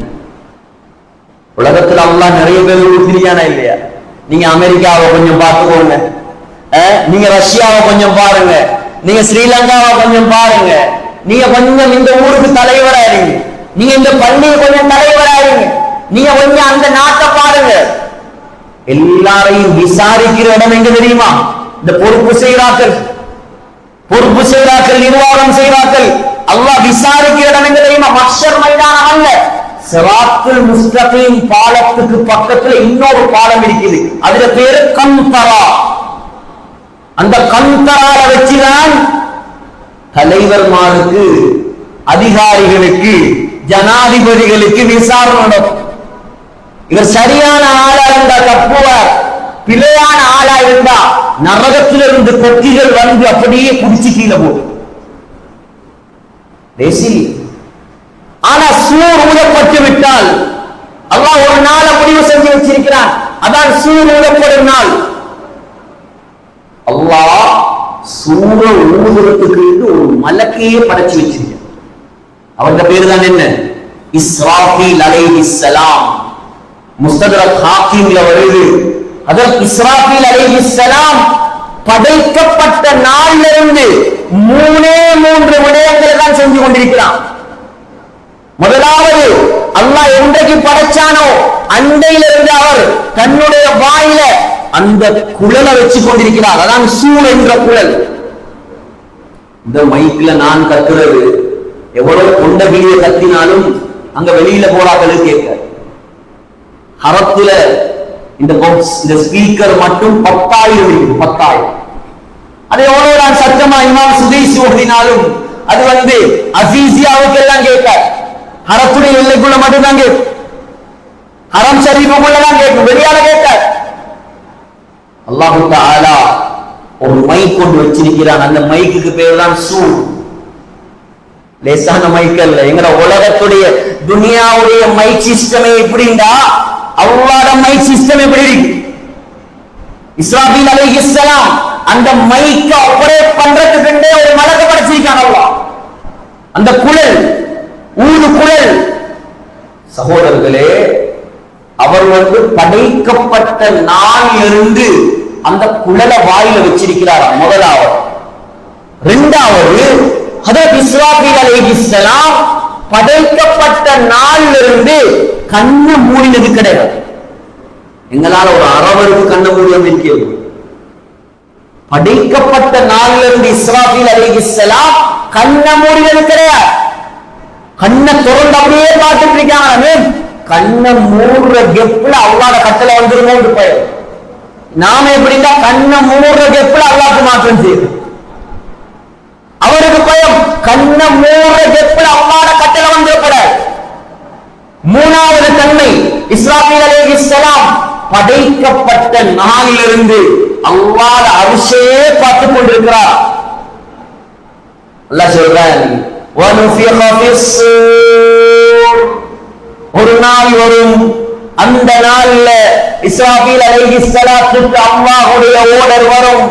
உலகத்துல அல்லாஹ் நிறைய பேர் உறுதியானா இல்லையா? நீங்க அமெரிக்காவை கொஞ்சம் பார்த்துக்கோங்க, நீங்க ரஷ்யாவை கொஞ்சம் பாருங்க, நீங்க ஸ்ரீலங்காவை கொஞ்சம் பாருங்க, நீங்க கொஞ்சம் இந்த ஊருக்கு தலைவராயிருங்க, நீங்க இந்த பள்ளியை கொஞ்சம் தலைவராயிருங்க, நீங்க கொஞ்சம் அந்த நாட்டை பாருங்க. எல்லாரையும் விசாரிக்கிற இடம் எங்க தெரியுமா? இந்த பொறுப்பு செய்கிறார்கள், நிர்வாகம் செய்கிறார்கள். அல்லாஹ் விசாரிக்கிற இடம் எங்க தெரியுமா? மஹ்ஷர் மைதானம் அல்ல, சிராத்துல் முஸ்தகீம் பாலத்துக்கு பக்கத்துல இன்னொரு பாலம் இருக்குது. அதுல பேரு கந்தரா. அந்த கந்தரால வச்சுதான் தலைவர்மாருக்கு, அதிகாரிகளுக்கு, ஜனாதிபதிகளுக்கு விசாரணை நடக்கும். இவர் சரியான ஆளா இருந்தா தப்புவார், பிழையான ஆளா இருந்தா நரகத்திலிருந்து கொக்கிகள் வந்து அப்படியே குடிச்சு கீழே போகும். ஆனா சூர் ஊதப்பட்டு விட்டால் அல்லாஹ் ஒரு நாளை முடிவு செஞ்சு வச்சிருக்கிறான். அதான் சூர் ஊதப்படும் நாள். அல்லாஹ் சூர ஊதுறதுக்கு ஒரு மலக்கையே படைச்சு வச்சிருக்க. அவருடைய பேரு தான் என்ன? இஸ்ராஃபீல் அலைஹிஸ்ஸலாம். முஸ்தத்ரக் ஹாக்கிம்ல வருது. அதற்கு இஸ்ராஃபீல் அலைஹிஸ்ஸலாம் படைக்கப்பட்ட நாள்ல இருந்து 3 விடயங்களை தான் செஞ்சு கொண்டிருக்கிறான். முதலாவது, அல்லாஹ் என்றைக்கு படைச்சானோ அண்டையிலிருந்து அவர் தன்னுடைய வாயில அந்த குழலை வச்சு கொண்டிருக்கிறார். அதான் சூழ் என்ற குழல். இந்த மைக்ல நான் கத்துறது எவ்வளவு கொண்ட கிளியை கத்தினாலும் அங்க வெளியில போறாக்களு கேட்க. ஹரத்துல இந்த பாக்ஸ் இந்த ஸ்பீக்கர் மட்டும் 10,000 இருக்கு. 10,000. அது எவ்வளவு நான் சத்தமா இமாம் சுதீஷ் ஓதினாலும் அது அசீசியாவுக்கு எல்லாம் கேட்காது. ஹரத்துடைய எல்லைக்குள்ள மட்டும்தான் கேட்கும். ஹரம் ஷரீஃபுக்குள்ளதான் கேட்கும், வெளியால கேட்காது. அல்லாஹு தஆலா ஒரு மைக் கொண்டு வச்சிருக்கிறான். அந்த மைக்கு பேர் தான் சூர். லேசான மைக் அல்ல. எங்கட உலகத்துடைய துனியாவுடைய மைக் சிஸ்டமே எப்படின்னா அல்லாஹ்வுடைய மைக் சிஸ்டம் எப்படி இருக்கு? இஸ்ராபீல் அலைஹிஸ்ஸலாம் அந்த மைக்க ஆபரேட் பண்றதுக்கு ஒரு மலக்க படைச்சிருக்கான் அல்லாஹ். அந்த குழல் ஊது குழல். சகோதரர்களே, அவர் படைக்கப்பட்ட நாளிலிருந்து அந்த குழலை வாயில வச்சிருக்கிறார். முதலாவது. இரண்டாவது, ஹதரத் இஸ்ராபீல் அலைஹிஸ்ஸலாம் படைக்கப்பட்ட நாளிலிருந்து கண்ணை மூடினது கிடையாது. எங்களால ஒரு அரவருக்கு கண்ணை மூடியது இருக்கிறது. படைக்கப்பட்ட நாளிலிருந்து இஸ்ராபீல் அலைஹிஸ்ஸலாம் கண்ணை மூடினது கிடையாது. கண்ணை திறந்து அப்படியே பார்த்துட்டு இருக்காங்க. கண்ணை மூடுற கெப்ல அல்லாஹ்வோட கட்டளை வந்துருமோன்னு பயம். நாம எப்படின்னா கண்ணை மூடுற கெப்ல அல்லாஹ்க்கு மாற்றம் செய்யுது. அவருக்கு பயம் கண்ணை மூடுற கெப்ல அல்லாஹ்வோட கட்டளை வந்துடக்கூடாது. மூணாவது தன்மை, இஸ்ராபீல் அலைஹிஸ்ஸலாம் படைக்கப்பட்ட நாளிலிருந்து அல்லாஹ் அரிசியே பார்த்துக் கொண்டிருக்கிறார். அல்லாஹ் சொல்றான், ஒரு நாள் வரும், அந்த நாள்ல இஸ்ராபீல் அலைஹிஸ்ஸலாத்துக்கு அல்லாஹ்வுடைய ஓர்டர் வரும்,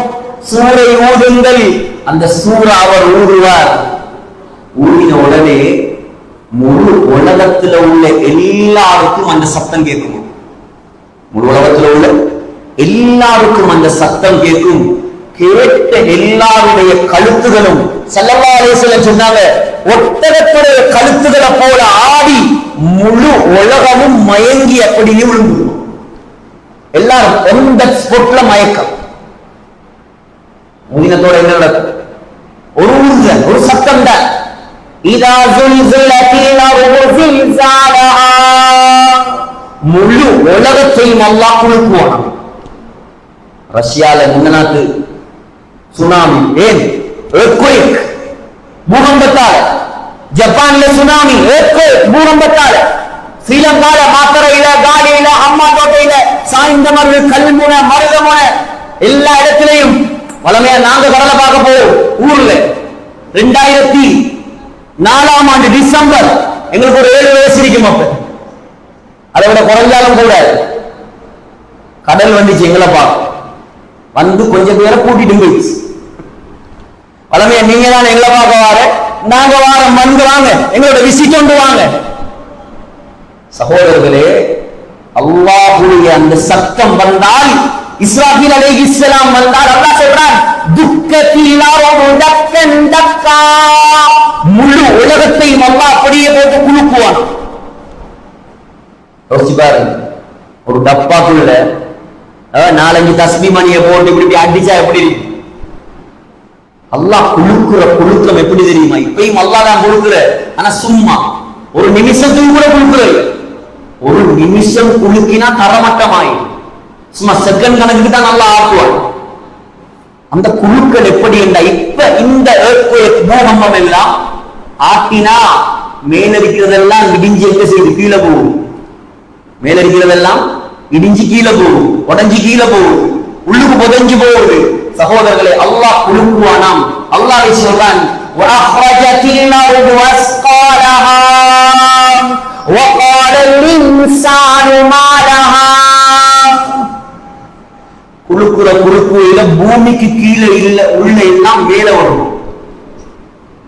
சூரை ஊதுங்கள். அந்த சூரை அவர் ஊதுவார். ஊதின உடனே முழு உலகத்தில் உள்ள எல்லாருக்கும் அந்த சத்தம் கேட்கும். முழு உலகத்தில் உள்ள எல்லாருக்கும் அந்த சத்தம் கேட்கும். கேட்ட எல்லாருடைய கழுத்துகளும் ஸல்லல்லாஹு அலைஹி வஸல்லம் சொன்னாங்க, ஒட்டகத்துடைய கழுத்துகளை போல ஆடி முழு உலகமும் மயங்கி அப்படியே விழுந்து எல்லாரும் ஒன் த ஸ்பாட்ல மயக்கம். ஊதினத்தோட என்ன நடக்கும்? ஒரு ஊர்தல், ஒரு சத்தம் தான். இதா ஸுல்ஸிலத்தில் அர்து ஸில்ஸாலஹா, முழு உலகத்தையும் அல்லாஹ் குலுக்குவான். ரஷ்யால முன்னநாட்டு சுனாமி, ஏன் earthquake பூகம்பத்தால, ஜப்பான்ல சுனாமி earthquake பூகம்பத்தால, ஸ்ரீலங்கால மாத்தரையில, காலியில, அம்மாந்தோட்டையில, சாய்ந்தமர்வு, கல்முனை, மருதமுனை எல்லா இடத்திலையும் வளமையா நாங்க கடலை பார்க்க போவோம். ஊர்ல 2004ஆம் ஆண்டு டிசம்பர் எங்களுக்கு ஒரு 7 வயசு இருக்கும். அப்ப அதை விட குறைஞ்சாலும் கூட கடல் வந்துச்சு எங்களை பார்க்க. வந்து கொஞ்சம் பேரை கூட்டிட்டு போயிடுச்சு. வளமையா நீங்க தான் எங்களை பார்க்க வார, நாங்க வாரம் வந்து வாங்க, எங்களோட விசிட் கொண்டு வாங்க. சகோதரர்களே, அல்லாஹ்வுடைய அந்த சத்தம் வந்தால், இஸ்ராபீல் அலைஹிஸ்ஸலாம் வந்தால், அல்லாஹ் சொல்றான், துக்கத்திலா தக்கன் தக்கா, முழு உலகத்தையும் அல்லாஹ் அப்படியே போட்டு குலுக்குவான். யோசிச்சு பாருங்க, ஒரு டப்பாக்குள்ள 4-5 தஸ்பீ மணியை போட்டு இப்படி அடிச்சா எப்படி இருக்கு? அல்லாஹ் குலுக்குற குலுக்கம் எப்படி தெரியுமா? இப்பயும் அல்லாஹ் தான் குலுக்குற, ஆனா சும்மா ஒரு நிமிஷத்துக்கு கூட குலுக்குறது. ஒரு நிமிஷம் குலுக்கினா தரமட்டமாயி சும்மா செகண்ட் கணக்குக்கு தான் நல்லா ஆக்குவான். அந்த குழுக்கள் எப்படி என்றா, இப்ப இந்த பூகம்பம் எல்லாம் ஆட்டினா மேல இருக்கிறதெல்லாம் இடிஞ்சு எங்க செய்யுது? கீழே போகும். மேல இருக்கிறதெல்லாம் இடிஞ்சு கீழே போகும், உடஞ்சி கீழே போகும், உள்ளுக்கு புதஞ்சு போகுது. சகோதரர்களே, அல்லாஹ் குலுக்குவானாம். அல்லாஹ் சொல்றான், வஅஹ்ரஜத்தில் அர்து அஸ்காலஹா வகாலல் இன்சானு மா லஹா. குலுக்குற குலுக்குயில பூமிக்கு கீழே இல்ல உள்ள எல்லாம் மேல வரும்.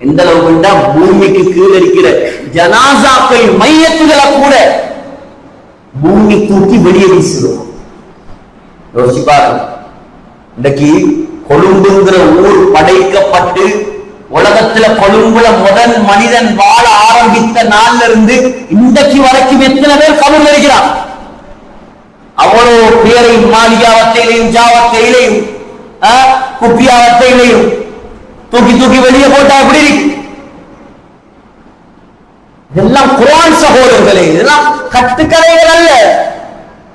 எந்த அளவுக்குண்டா, பூமிக்கு கீழே இருக்கிற ஜனாசாக்கள் மையத்துகளை கூட பூமி தூக்கி வெளியே வீசிடும். யோசிப்பாரு, இன்றைக்கு கொழும்புங்கிற ஊர் படைக்கப்பட்டு உலகத்துல கொழும்புல முதல் மனிதன் வாழ ஆரம்பித்த நாள்ல இருந்து இன்றைக்கு வரைக்கும் எத்தனை பேர் கபூர்ல இருக்கிறான்? அவ்வளவு பேரையும் மாளிகாவத்தையிலையும் ஜாவத்தையிலையும் குப்பியாவத்தையிலையும் தூக்கி தூக்கி வெளியே போட்டா எப்படி இருக்கு? இதெல்லாம் குர்ஆன் சகோதரர்களே, இதெல்லாம் கட்டுக்கதைகள் அல்ல.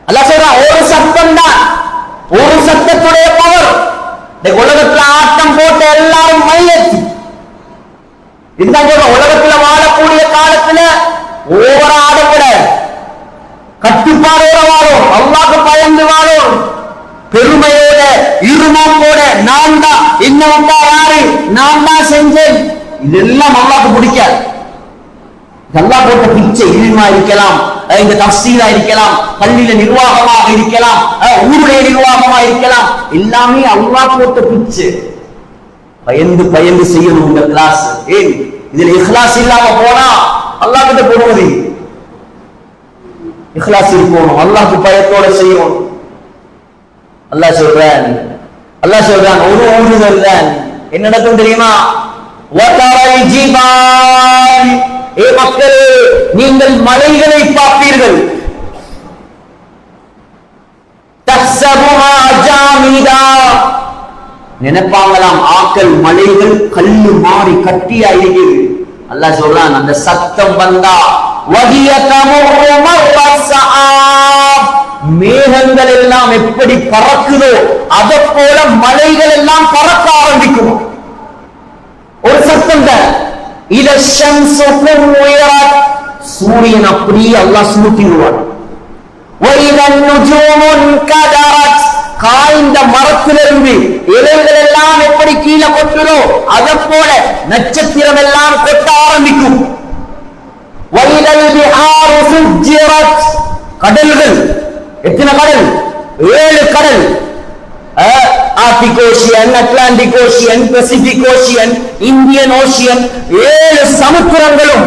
அல்லாஹ் சொல்றான் ஒரு சத்தம் தான், ஒரு சத்தத்துடைய பவர். இந்த உலகத்துல ஆட்டம் போட்ட எல்லாரும் மையத்து. இதுதான் சொல்றோம், உலகத்துல வாழக்கூடிய காலத்துல ஒவ்வொரு ஆடப்பட கட்டுப்பாடோட வாழும், அல்லாஹ்க்கு பயந்து வாழும், பெருமையோட இருமாப்போட நான் தான் இன்னும் யாரு நான் தான் செஞ்சேன், இதெல்லாம் அல்லாஹ்க்கு பிடிக்காது. அல்லாஹ் போட்ட பிச்சை இல்மா இருக்கலாம், இந்த தஃசீரா இருக்கலாம், பள்ளியில நிர்வாகமாக இருக்கலாம், ஊருடைய நிர்வாகமா இருக்கலாம், எல்லாமே அல்லாஹ் போட்ட பிச்சை. பயந்து பயந்து செய்யணும் இந்த கிளாஸ். ஏன் இதுல இஹ்லாஸ் இல்லாம போனா அல்லாஹ் கிட்ட போடுவது. இஹ்லாஸ் இருக்கணும், அல்லாஹ்க்கு பயத்தோட செய்யணும். அல்லாஹ் சொல்றான் ஒரு ஊருதல் தான் என்ன நடக்கும் தெரியுமா? வதரல் ஜிபால், ஏ மக்களே நீங்கள் மலைகளை பார்ப்பீர்கள், தஹ்சபுஹா ஜாமிதா, நினைப்பாங்களாம் ஆக்கள் மலைகள் கல்லு மாறி கட்டியா இருக்குது. அல்லாஹ் சொல்றான் அந்த சத்தம் வந்தா வஹிய தமுர்ரு மர்ரஸஆப், மேகங்கள் எல்லாம் எப்படி பறக்குதோ அதை போல மலைகள் எல்லாம் பறக்க ஆரம்பிக்கும். ஒரு சத்தம் தான். இத ஷம்ஸு குவ்விரத், சூரியன் அப்படியே அல்லாஹ் சுருட்டிடுவான். வைதன் நுஜூமுன் கதரத், காய்ந்த மரத்திலிருந்து இலைகள் எல்லாம் எப்படி கீழே கொட்டுதோ அதை போல நட்சத்திரம் எல்லாம் கொட்ட ஆரம்பிக்கும். வைதல் பிஹாரு சுஜ்ஜிரத், கடல்கள் எத்தனை கடல்? 7 கடல். Arctic ocean, Atlantic ocean, Pacific ocean, Indian ocean, 7 சமுத்திரங்களும்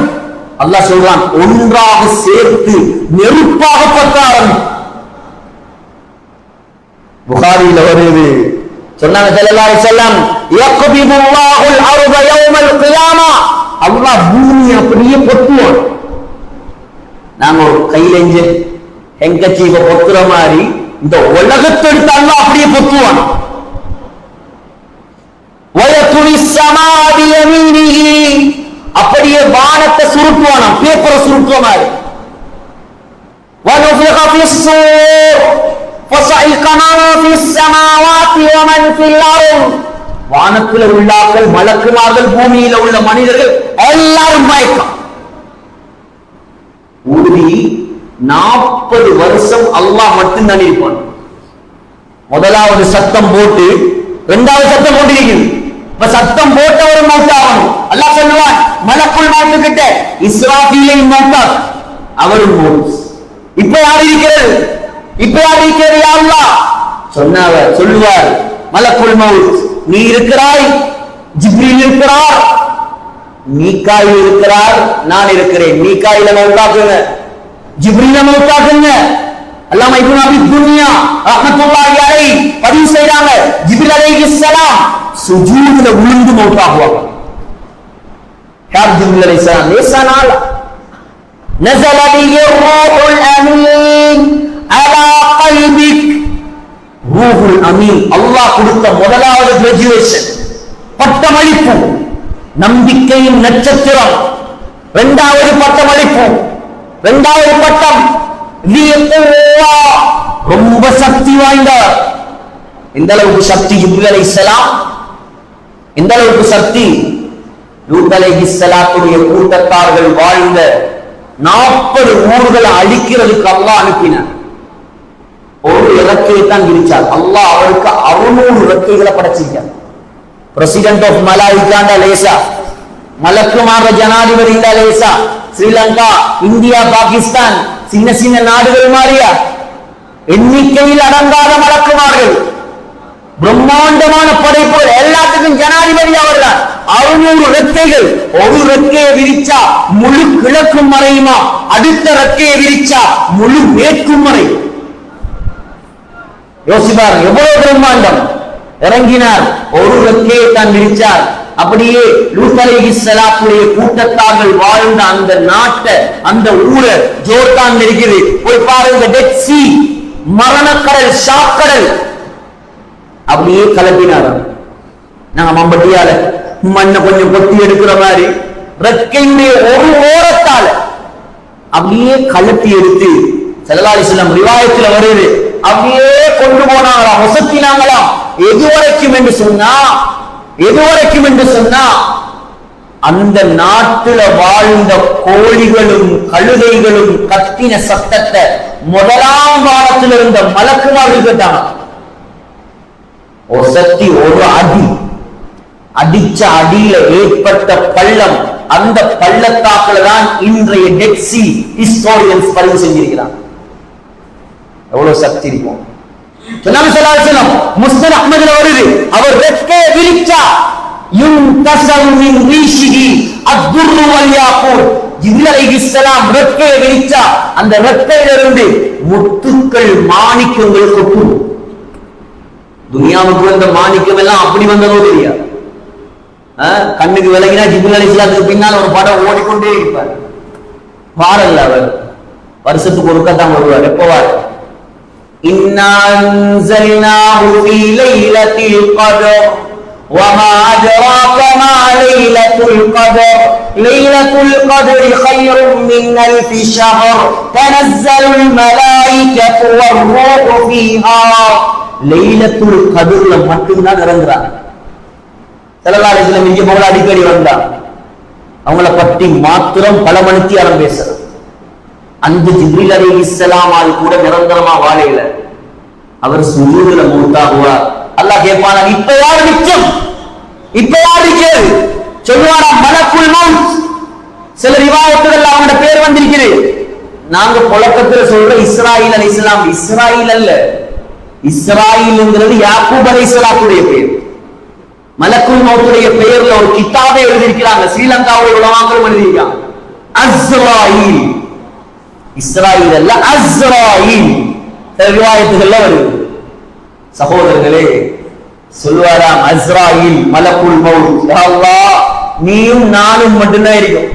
அல்லாஹ் சொல்றான் ஒன்றாக சேர்த்து நெருப்பாக பற்ற ஆரம்பிக்கும். புகாரில வருது, சொன்னாங்க ஸல்லல்லாஹு அலைஹி வஸல்லம், யக்பிதுல்லாஹுல் அர்த யௌமல் கியாமா, அல்லாஹ் பூமியை அப்படியே பொத்துவான். நாங்க ஒரு கையில ஹெங்கச்சீவ பொத்துற மாதிரி இந்த உலகத்தை எடுத்து அல்லாஹ் அப்படியே பொத்துவான். வயதுனி ஸமா பியமீனிஹி, அப்படியே வானத்தை சுருட்டுவானாம், பேப்பரை சுருட்டுற மாதிரி. வனுஃபிக ஃபிஸ்ஸூர் ஃபஸஇக மன் ஃபிஸ் ஸமாவாத்தி வமன் ஃபில் அர்த், வானத்தில் உள்ளார்கள் மலக்குமார்கள் பூமியில உள்ள மனிதர்கள் எல்லாரும் மயக்கம். உறுதி 40 வருஷம் அல்லாஹ் மட்டும்தான் இருப்பான். முதலாவது சத்தம் போட்டு 2வது சத்தம் போட்டிருக்கிறது. இப்ப சத்தம் போட்டவரும் மௌத்தாகணும். அல்லாஹ் சொல்லுவான் மலக்குல் மௌத் கிட்ட, இஸ்ராஃபீலை மௌத்தாக், அவரும் மௌத். இப்ப யார் இருக்கிறது? யா அல்லாஹ் சொன்னவர் சொல்லுவார் மலக்குல் மௌத், நீ இருக்கிறாய், ஜிப்ரீல் இருக்கிறார், மீகாயில் இருக்கிறார், நான் இருக்கிறேன். மீகாயில மௌத்தாக்குங்க, ஜிப்ரீல மௌத்தாக்குங்க. அல்லாமா இப்னு அபி துன்யா ரஹ்மத்துல்லாஹி அலைஹி பதிவு செய்றாங்க, ஜிப்ரீல் அலைஹிஸ்ஸலாம் சுஜூதுல விழுந்து மௌத்தாகுவாங்க. யார் ஜிப்ரீல் அலைஹிஸ்ஸலாம்? லேசானால நஸல பிஹி ரூஹுல் அமீன் அலா கல்பிக், ரூஹுல் அமீன் அல்லாஹ் கொடுத்த முதலாவது கிராஜுவேஷன், பட்டமளிப்பு, நம்பிக்கையின் நட்சத்திரம். 2வது பட்டமளிப்பு, 2வது பட்டம் ரொம்ப சக்தி வாய்ந்தவர். இந்த அளவுக்கு சக்தி ஜிப்ரீல் அலைஹிஸ்ஸலாம், இந்த அளவுக்கு சக்தி லூத் அலைஹிஸ்ஸலாத்துடைய கூட்டத்தார்கள் வாழ்ந்த 40 ஊர்களை அழிக்கிறதுக்கு அல்லாஹ் அனுப்பினார். ஒரு இறக்கையை தான் விரிச்சார். அல்லாஹ் அவருக்கு 600 இறக்கைகளை படைச்சிருக்கார். பிரசிடென்ட் ஆஃப் மலாய்க்காண்ட லேசா, மலக்குமார ஜனாதிபதி லேசா, ஸ்ரீலங்கா, இந்தியா, பாகிஸ்தான் சின்ன சின்ன நாடுகள் மாறியா எண்ணிக்கையில் அடங்காத மலக்குமார்கள், பிரம்மாண்டமான படைப்புகள், எல்லாத்துக்கும் ஜனாதிபதி அவர்தான். 600 ரெக்கைகள். ஒரு ரெக்கையை விரிச்சா முழு கிழக்கும் மறையுமா, அடுத்த ரெக்கையை விரிச்சா முழு மேற்கும் மறையும். யோசிப்பார் எவ்வளவு பிரம்மாண்டம். இறங்கினார், ஒரு ரெக்கையை தான் விரிச்சார். அப்படியே லூத் அலைஹிஸ்ஸலாத்துடைய கூட்டத்தார்கள் வாழ்ந்த அந்த நாட்டை, அந்த ஊரை, ஜோர்தான் இருக்குது, போய் பாருங்க. டெட் சி, மரணக்கடல், ஷாக்கடல், அப்படியே கலப்பினார். நாங்க மம்பட்டியால மண்ணை கொஞ்சம் கொத்தி எடுக்கிற மாதிரி ரெக்கையுடைய ஒரு ஓரத்தால அப்படியே கழட்டி எடுத்து ஸல்லல்லாஹு அலைஹி வஸல்லம் ரிவாயத்துல வருது, அப்படியே கொண்டு போனாங்களாம், ஒசத்தினாங்களாம். எதுவரைக்கும் என்று சொன்னா அந்த நாட்டுல வாழ்ந்த கோழிகளும் கழுதைகளும் கத்தின சத்தத்தை முதலாம் வாரத்தில் இருந்த மலக்குமார்கள் கேட்டாங்க. ஒசத்தி ஒரு அடி அடிச்ச அடியில ஏற்பட்ட பள்ளம், அந்த பள்ளத்தாக்குல தான் இன்றைய டெட் சி ஹிஸ்டோரியன்ஸ் பதிவு செஞ்சிருக்கிறாங்க. எவ்வளவு சக்தி இருக்கும். முஸ்னத் அஹ்மதுல வருது, அவர் ரெக்கை விரிச்சா யுன்தஸரு மின் ரீஷிஹி அத்துர்ரு வல் யாக்கூத். ஜிப்ரீல் அலைஹிஸ்ஸலாம் ரெக்கையை விரிச்சா அந்த ரெக்கையிலிருந்து முத்துக்கள் மாணிக்கங்கள் கொட்டும். துனியாவுக்கு வந்த மாணிக்கம் எல்லாம் அப்படி வந்ததோ தெரியாது. கண்ணுக்கு விலகினா ஜிப்ரீல் அலைஹிஸ்ஸலாத்துக்கு பின்னால் ஒரு படம் ஓடிக்கொண்டே இருப்பார். வாரல்ல அவர் வருஷத்துக்கு ஒருக்கத்தான் வருவார். எப்போ வார்? இன்னா அன்ஸல்னாஹு ஃபீ லைலத்தில் கத்ர் வமா அத்ராக மா லைலத்துல் கத்ர் லைலத்துல் கத்ரி கைரும் மின் அல்ஃபி ஷஹர் தனஸ்ஸலுல் மலாயிகத்து வர்ரூஹு ஃபீஹா. லைலத்துல் கத்ர்ல மட்டும்தான் இறங்குறாங்க. ஸல்லல்லாஹு அலைஹி வஸல்லம் இங்க போல அடிக்கடி வந்தாங்க. அவங்கள பற்றி மாத்திரம் பல மணித்தியாலம் பேசுறாங்க. அந்த ஜிப்ரீல் அலைஹிஸ்ஸலாம் அது கூட நிரந்தரமா வாழையில அவர் சுஜூதுல மூத்தாகுவார். அல்லாஹ் கேட்பானா, இப்ப யாரு மிச்சம், இப்ப யாரு நிக்கிறது? சொல்லுவாரா மலக்குல் மௌத். சில ரிவாயத்துகள் அவங்களோட பேர் வந்திருக்கிறது. நாங்க புழக்கத்துல சொல்ற இஸ்ராயில் அலைஹிஸ்ஸலாம், இஸ்ராயில் அல்ல, இஸ்ராயில்ங்கிறது யாக்கூப் அலைஹிஸ்ஸலாத்துடைய பேர். மலக்குல் மௌத்துடைய பெயர்ல ஒரு கிதாபை எழுதியிருக்கிறாங்க. ஸ்ரீலங்காவுடைய உலமாக்கள் எழுதியிருக்காங்க. அஸ்ராயில், இஸ்ராயில் அல்ல, அஸ்ராயில். சில ரிவாயத்துகள்ல வருது. சகோதரர்களே, சொல்வாராம் அஸ்ராயில் மலக்குல் மௌத், யா அல்லாஹ் நீயும் நானும் மட்டும்தான் இருக்கும்.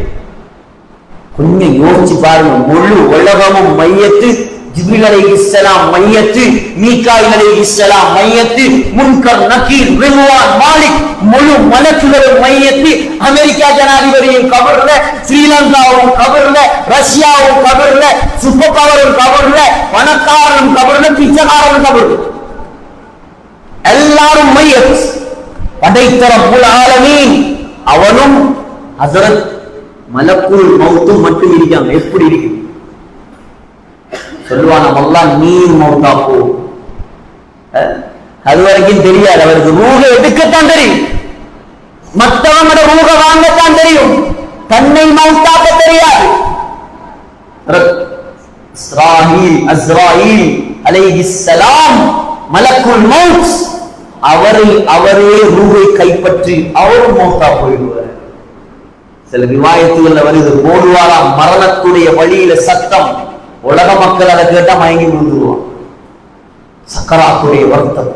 கொஞ்சம் யோசிச்சு பாருங்க, முழு உலகமும் மையத்து, ஜிப்ரீல் அலைஹிஸ்ஸலாம் மையத்து, மீகாயில் அலைஹிஸ்ஸலாம் மையத்து, முன்கர் நக்கீர் ரிதுவான் மாலிக் முழு மலக்குகளும் மையத்து, அமெரிக்கா ஜனாதிபதியின் கபர்ல, ஸ்ரீலங்காவும் கபர்ல, ரஷ்யாவும் கபர்ல, சூப்பர் பவரும் கபர்ல, பணக்காரனும் கபர்ல, பிச்சைக்காரனும் கபர்ல, எல்லாரும் மையத். படைத்த ரப்புல் ஆலமீன் அவனும் ஹஸரத் மலக்குல் மௌத்தும் மட்டும் இருக்காங்க. எப்படி இருக்கு சொல்லுவான், அல்லாஹ் நீ மௌத்தா போ. அது வரைக்கும் தெரியாது. அவருக்கு ரூஹ எடுக்கத்தான் தெரியும், மற்றவங்களோட ரூஹ வாங்கத்தான் தெரியும், தன்னை மௌத்தாக்க தெரியாது. அஸ்ராயில் அலைஹிஸ்ஸலாம் மலக்குல் மௌத், அவரே ரூஹை கைப்பற்றி அவரும் மௌத்தா போயிடுவார். சில ரிவாயத்துகள்ல வருது, போடுவாராம் மரணத்துடைய வழியில சத்தம், உலக மக்கள் அதை கேட்டா மயங்கி விழுந்துருவான். சக்கராத்துடைய வருத்தம்.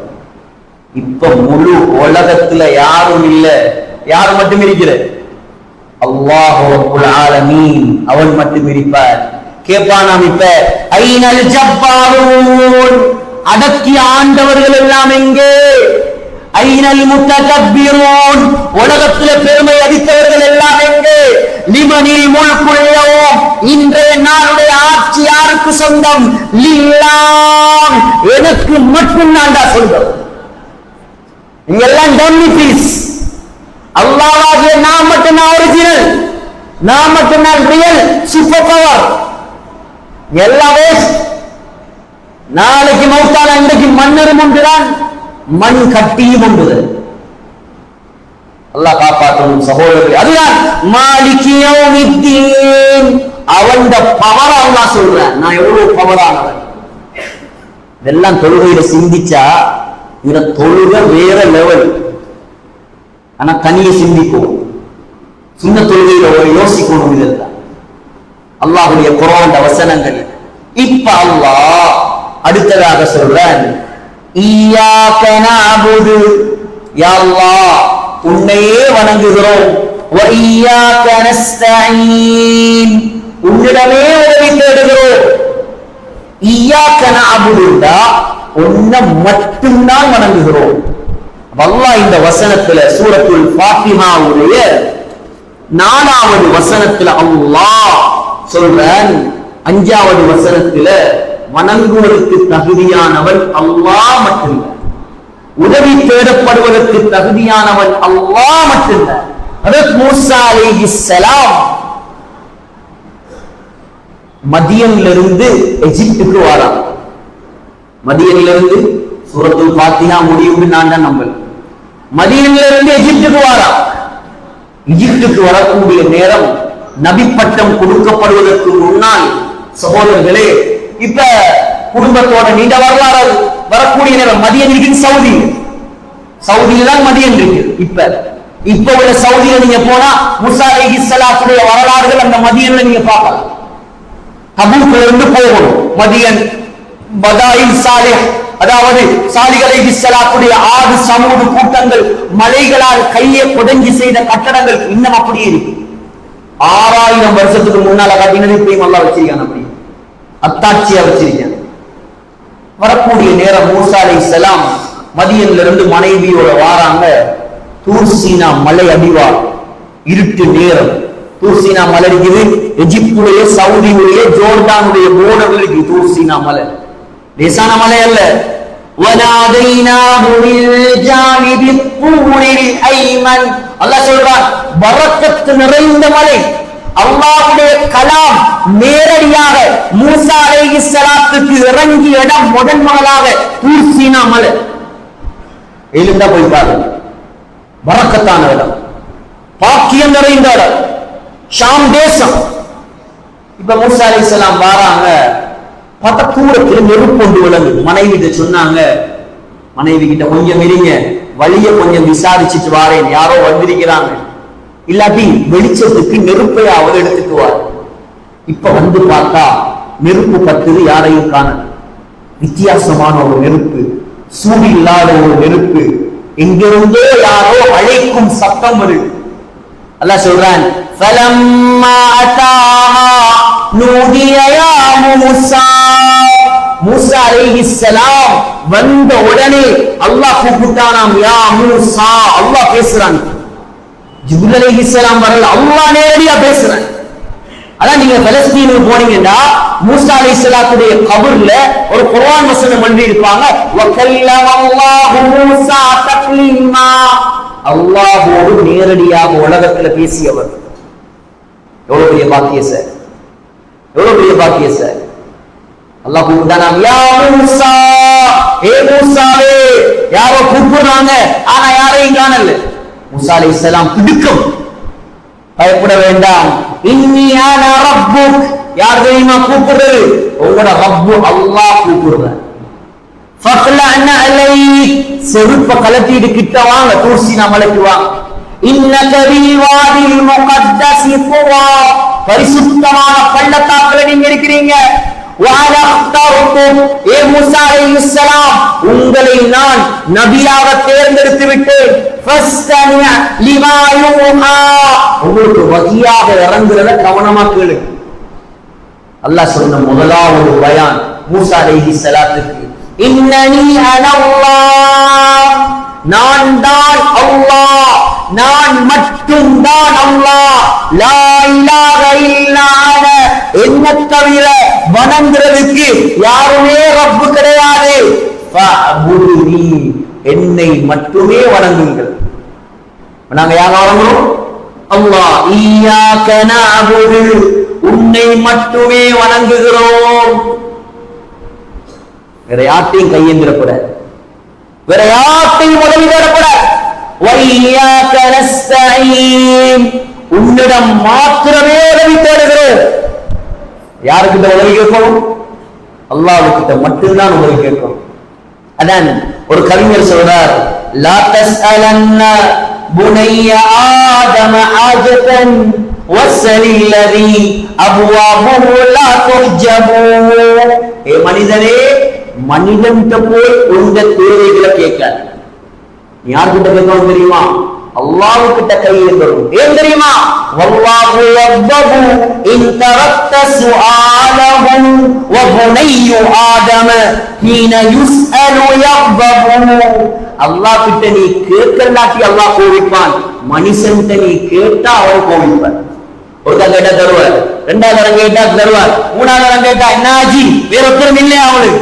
இப்ப முழு உலகத்துல யாரும் இல்ல, யார் மட்டும் இருக்கிற? அல்லாஹ் ரப்புல் ஆலமீன், அவன் மட்டும் இருப்பார். கேட்பானாம், இப்ப ஐனல் ஜப்பாரூன், அடக்கி ஆண்டவர்கள் எல்லாம் எங்கே? ஐனல் முத்தகப்பிரூன், உலகத்துல பெருமை அடித்தவர்கள் எல்லாம் எங்கே? லிமனில் முல்குல் யௌம், இன்றைய நாளுடைய ஆட்சி யாருக்கு சொந்தம்? லில்லாஹ், எனக்கு மட்டும் தான்டா சொந்தம். எல்லாம் டம்மி பீஸ். அல்லாஹ்வாகிய நான் மட்டும் தான் ஒரிஜினல், நான் மட்டும் தான் ரியல் சூப்பர் பவர். எல்லாம் வேஸ்ட். நாளைக்கு மௌத்தான இன்றைக்கு மன்னரும் ஒன்றுதான், மண் கட்டியும் ஒன்றுதான். அல்லாஹ் காப்பாற்றணும் சகோதரர்களே. அதுதான் மாலிகி யௌமித்தீன், அவன் பவர். அல்லாஹ் சொல்றான், நான் எவ்வளவு பவரானவன். இதெல்லாம் தொழுகையில சிந்திச்சா, இந்த தொழுகை வேற லெவல். ஆனா தனிய சிந்திக்கும், சின்ன தொழுகையில யோசிக்கணும். இதெல்லாம் அல்லாஹ்வுடைய குர்ஆன் வசனங்கள். இப்ப அல்லாஹ் அடுத்ததாக சொல்றான், இய்யாக நஅபுது, யா அல்லாஹ் உன்னையே வணங்குகிறோம், வ இய்யாக நஸ்தஈன், உன்னிடமே உதவி தேடுகிறோம். இய்யாக நஅபுதுண்டா உன்னை மட்டும்தான் வணங்குகிறோம். அல்லாஹ் இந்த வசனத்துல சூரத்துல் ஃபாத்திஹாவுடைய 4வது வசனத்துல அல்லாஹ் சொல்றான், 5வது வசனத்துல வணங்குவதற்கு தகுதியானவன் அல்லாஹ் மட்டும்தான், உதவி தேடப்படுவதற்கு தகுதியானவன் அல்லாஹ் மட்டும்தான். ஹஜ்ரத் மூசா அலைஹிஸ்ஸலாம் மதியனிலிருந்து எஜிப்துக்கு வரான். மதியனிலிருந்து சூரத்துல் ஃபாத்திஹா முடியும்னு நான் தான் நம்பல. மதியனிலிருந்து எஜிப்துக்கு வரான். எஜிப்துக்கு வரக்கூடிய நேரம் நபி பட்டம் கொடுக்கப்படுவதற்கு முன்னால் சகோதரர்களே, இப்ப குடும்பத்தோட நீண்ட வரலாறு வரக்கூடிய நேரம் மதியன் இருக்கு சவுதி, சவுதியில தான் மதியன் இருக்கு. இப்ப உள்ள சவுதியில நீங்க போனா மூசா அலைஹிஸ்ஸலாத்துடைய வரலாறுகள் அந்த மதியன்ல நீங்க பார்க்கலாம். தபூக்ல இருந்து போகணும் மதியன், பதாயில் சாலிஹ், அதாவது சாலிஹ் அலைஹிஸ்ஸலாத்துடைய 6 சமூக கூட்டங்கள் மலைகளால் கையை புடங்கி செய்த கட்டடங்கள் இன்னும் அப்படியே இருக்கு. 6000 வருஷத்துக்கு முன்னால கட்டினது இப்பயும் அல்லாஹ் வச்சிருக்கான், அப்படி அத்தாட்சியா வச்சிருக்கான். வரக்கூடிய நேரம் மூசா அலைஹிஸ்ஸலாம் மதியன்ல இருந்து மனைவியோட வாராங்க. தூர் சீனா மலை அடிவார், இருட்டு நேரம். தூர் சீனா மலை இருக்குது, எஜிப்துடைய சவுதியுடைய ஜோர்டானுடைய போர்டர்ல இருக்கு தூர் சீனா மலை. லேசான மலை அல்ல. அல்லாஹ் சொல்றான், பரக்கத் நிறைந்த மலை. அல்லாஹ்வுடைய கலாம் நேரடியாக மூசா அலைஹிஸ்ஸலாத்துக்கு இறங்கிய இடம் முதன்முதலாக தூர் சீனா மலை. எழுந்தா போய் பாருங்க, பரக்கத்தான இடம், பாக்கியம் நிறைந்த இடம், ஷாம் தேசம். இப்ப மூசா அலைஹிஸ்ஸலாம் வராங்க, பார்த்தா தூரத்தில் நெருப்பு கொண்டு விளங்கு. மனைவி கிட்ட சொன்னாங்க, மனைவி கிட்ட கொஞ்சம் இருங்க, வழிய கொஞ்சம் விசாரிச்சுட்டு வாரேன், யாரோ வந்திருக்கிறாங்க, இல்லாட்டி வெளிச்சத்துக்கு நெருப்பையாவது எடுத்துட்டு வார். இப்ப வந்து பார்த்தா நெருப்பு பத்துது, யாரையும் காணல. வித்தியாசமான ஒரு நெருப்பு, சூடு இல்லாத ஒரு நெருப்பு, எங்கிருந்தோ யாரோ அழைக்கும் சத்தம் வருது. அல்லாஹ் சொல்றான், ஃபலம்மா அதாஹா நூதிய யா மூசா. மூசா அலைஹிஸ்ஸலாம் வந்த உடனே அல்லாஹ் கூப்பிட்டானாம், யா மூசா. அல்லாஹ் பேசுறான், ஜிப்ரீல் அலைஹிஸ்ஸலாம் வரல, அல்லாஹ் நேரடியா பேசுறான். அதான் நீங்க பலஸ்தீனுக்கு போனீங்கன்னா மூசா அலைஹிஸ்ஸலாத்துடைய கபர்ல ஒரு குர்ஆன் வசனம் எழுதி இருப்பாங்க, வகல்லமல்லாஹு மூசா தக்லீமா. அல்லாஹ்வோடு நேரடியாக உலகத்துல பேசியவர். எவ்வளவு பெரிய பாக்கியம் சார், எவ்வளவு பெரிய பாக்கியம் சார். அல்லாஹ் கூப்பிட்டானாம், யா மூசா, ஏ மூசாவே. யாரோ கூப்பிடுறாங்க, ஆனா யாரையும் காணல. மூசா அலைஹிஸ்ஸலாம் திடுக்கம், பயப்பட வேண்டாம். இன்னி அன ரப்புக். யார் தெரியுமா கூப்பிடுறது? உங்களோட ரப்பு அல்லாஹ் கூப்பிடுறார். ஃபக்லஅன அலைக். செருப்ப கலட்டிட்டு கிட்ட வாங்க, தூர் சீனா மலைக்கு வாங்க. இன்னக பில் வாதில் முகத்தஸி துவா. பரிசுத்தமான பள்ளத்தாக்குல நீங்க இருக்கிறீங்க. ஏ மூசா அலைஹிஸ்ஸலாம், உங்களை நான் நபியாக தேர்ந்தெடுத்து விட்டேன். உங்களுக்கு வகியாக இறங்குறத கவனமா கேளு. அல்லாஹ் சொன்ன முதலாவது பயான் மூசா அலைஹிஸ்ஸலாத்துக்கு, இன்னனி அனல்லாஹ். நான் தான் அல்லாஹ், நான் மட்டும்தான் அல்லாஹ். லா இலாஹ இல்லா அன. என்ன தவிர வணங்குறதுக்கு யாருமே ரப்பு கிடையாது. ஃபஅபுதுனி. என்னை மட்டுமே வணங்குங்கள். நாங்க யாரை வணங்குறோம்? அல்லாஹ். இய்யாக நஅபுது. உன்னை மட்டுமே வணங்குகிறோம். வேற யார்ட்டையும் கையேந்திரக்கூடாது, வேற யார்ட்டையும் உதவி தேடக்கூடாது. வய்யாக நஸ்தஈன். உன்னிடம் மாத்திரமே உதவி தேடுகிறோம். யாருக்கிட்ட உதவி கேட்கணும்? அல்லாஹ்வுக்கிட்ட மட்டும்தான் உதவி கேட்கணும். அதான் ஒரு கவிஞர் சொல்றார், லா தஸ்அலன்ன புனைய ஆதம ஆஜதன் வஸலில்லதி அப்வாபுஹு லா துஹ்ஜபு. ஏ மனிதனே, மனிதன்கிட்ட போய் உங்க தேவைகளை கேட்காத. நீ யார்கிட்ட கேட்கணும் தெரியுமா? அல்லாஹ் கிட்ட கையேந்தணும். ஏன் தெரியுமா? வல்லாஹு யக்பு இன் தரக்த சுஆலஹு வ புனையு ஆதம ஹீன யுஸ்அலு யக்பு. அல்லாஹ் கிட்ட நீ கேட்கலாட்டி அல்லாஹ் கோவிப்பான், மனுஷன்கிட்ட நீ கேட்டா அவன் கோவிப்பான். ஒருக்கா கேட்டா தருவார், ரெண்டாவது தரம் கேட்டா தருவார், மூணாவது தரம் கேட்டா என்னாச்சு வேற ஒருத்தரும் இல்லையா அவளுக்கு,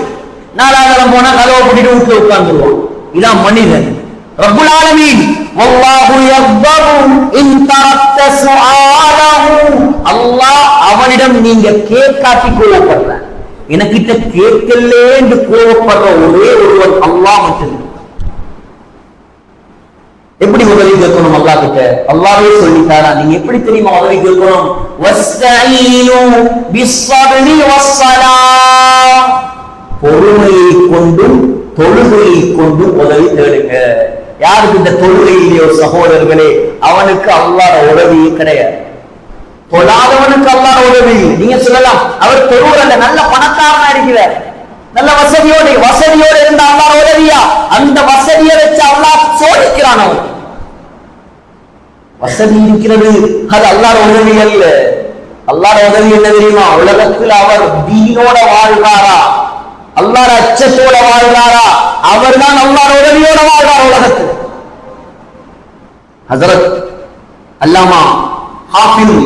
நாலாவது தரம் போனா கதவை கூட்டிட்டு வீட்டுல உட்கார்ந்துருவான். இதான் மனிதன். ரப்புல் ஆலமீன் வல்லாஹு யக்பரு இன் தரக்த சுஆலஹு, அல்லாஹ் அவனிடம் நீங்க கேட்காட்டி கோவப்படுற, எனக்கிட்ட கேட்கலே என்று கோவப்படுற ஒரே ஒருவன் அல்லாஹ் மட்டும்தான். எப்படி உதவி கேட்கணும் அல்லாஹ் கிட்ட? அல்லாஹ்வே சொல்லிட்டாரா. நீங்க எப்படி தெரியுமா உதவி கேட்கணும்? வஸ்தஈனு பிஸ்ஸப்ரி வஸ்ஸலாம், பொறுமையை கொண்டும் தொழுகையை கொண்டும் உதவி தேடுங்க. யாருக்கு இந்த தொழுகை இல்லையோ சகோதரர்களே, அவனுக்கு அல்லாஹ் உதவியே கிடையாது. தொழாதவனுக்கு அல்லாஹ் உதவி. நீங்க சொல்லலாம் அவர் தொழுவல்ல, நல்ல பணக்காரனா இருக்கிறார், நல்ல வசதியோடு இருந்த அல்லாஹ் உதவியா? அந்த வசதியை வச்சு அல்லாஹ் சோதிக்கிறான். அவன் வசதி இருக்கிறது, அது அல்லாஹ் உதவி அல்ல. அல்லாஹ் உதவி என்ன தெரியுமா? உலகத்தில் அவர் தீனோட வாழ்வாரா, அல்லாஹ் அச்சத்தோட வாழ்வாரா, அவர்தான் அல்லாஹ் உதவியோட வாழ்வார் உலகத்தில். ஹஜ்ரத் அல்லாமா ஹாஃபிஸ்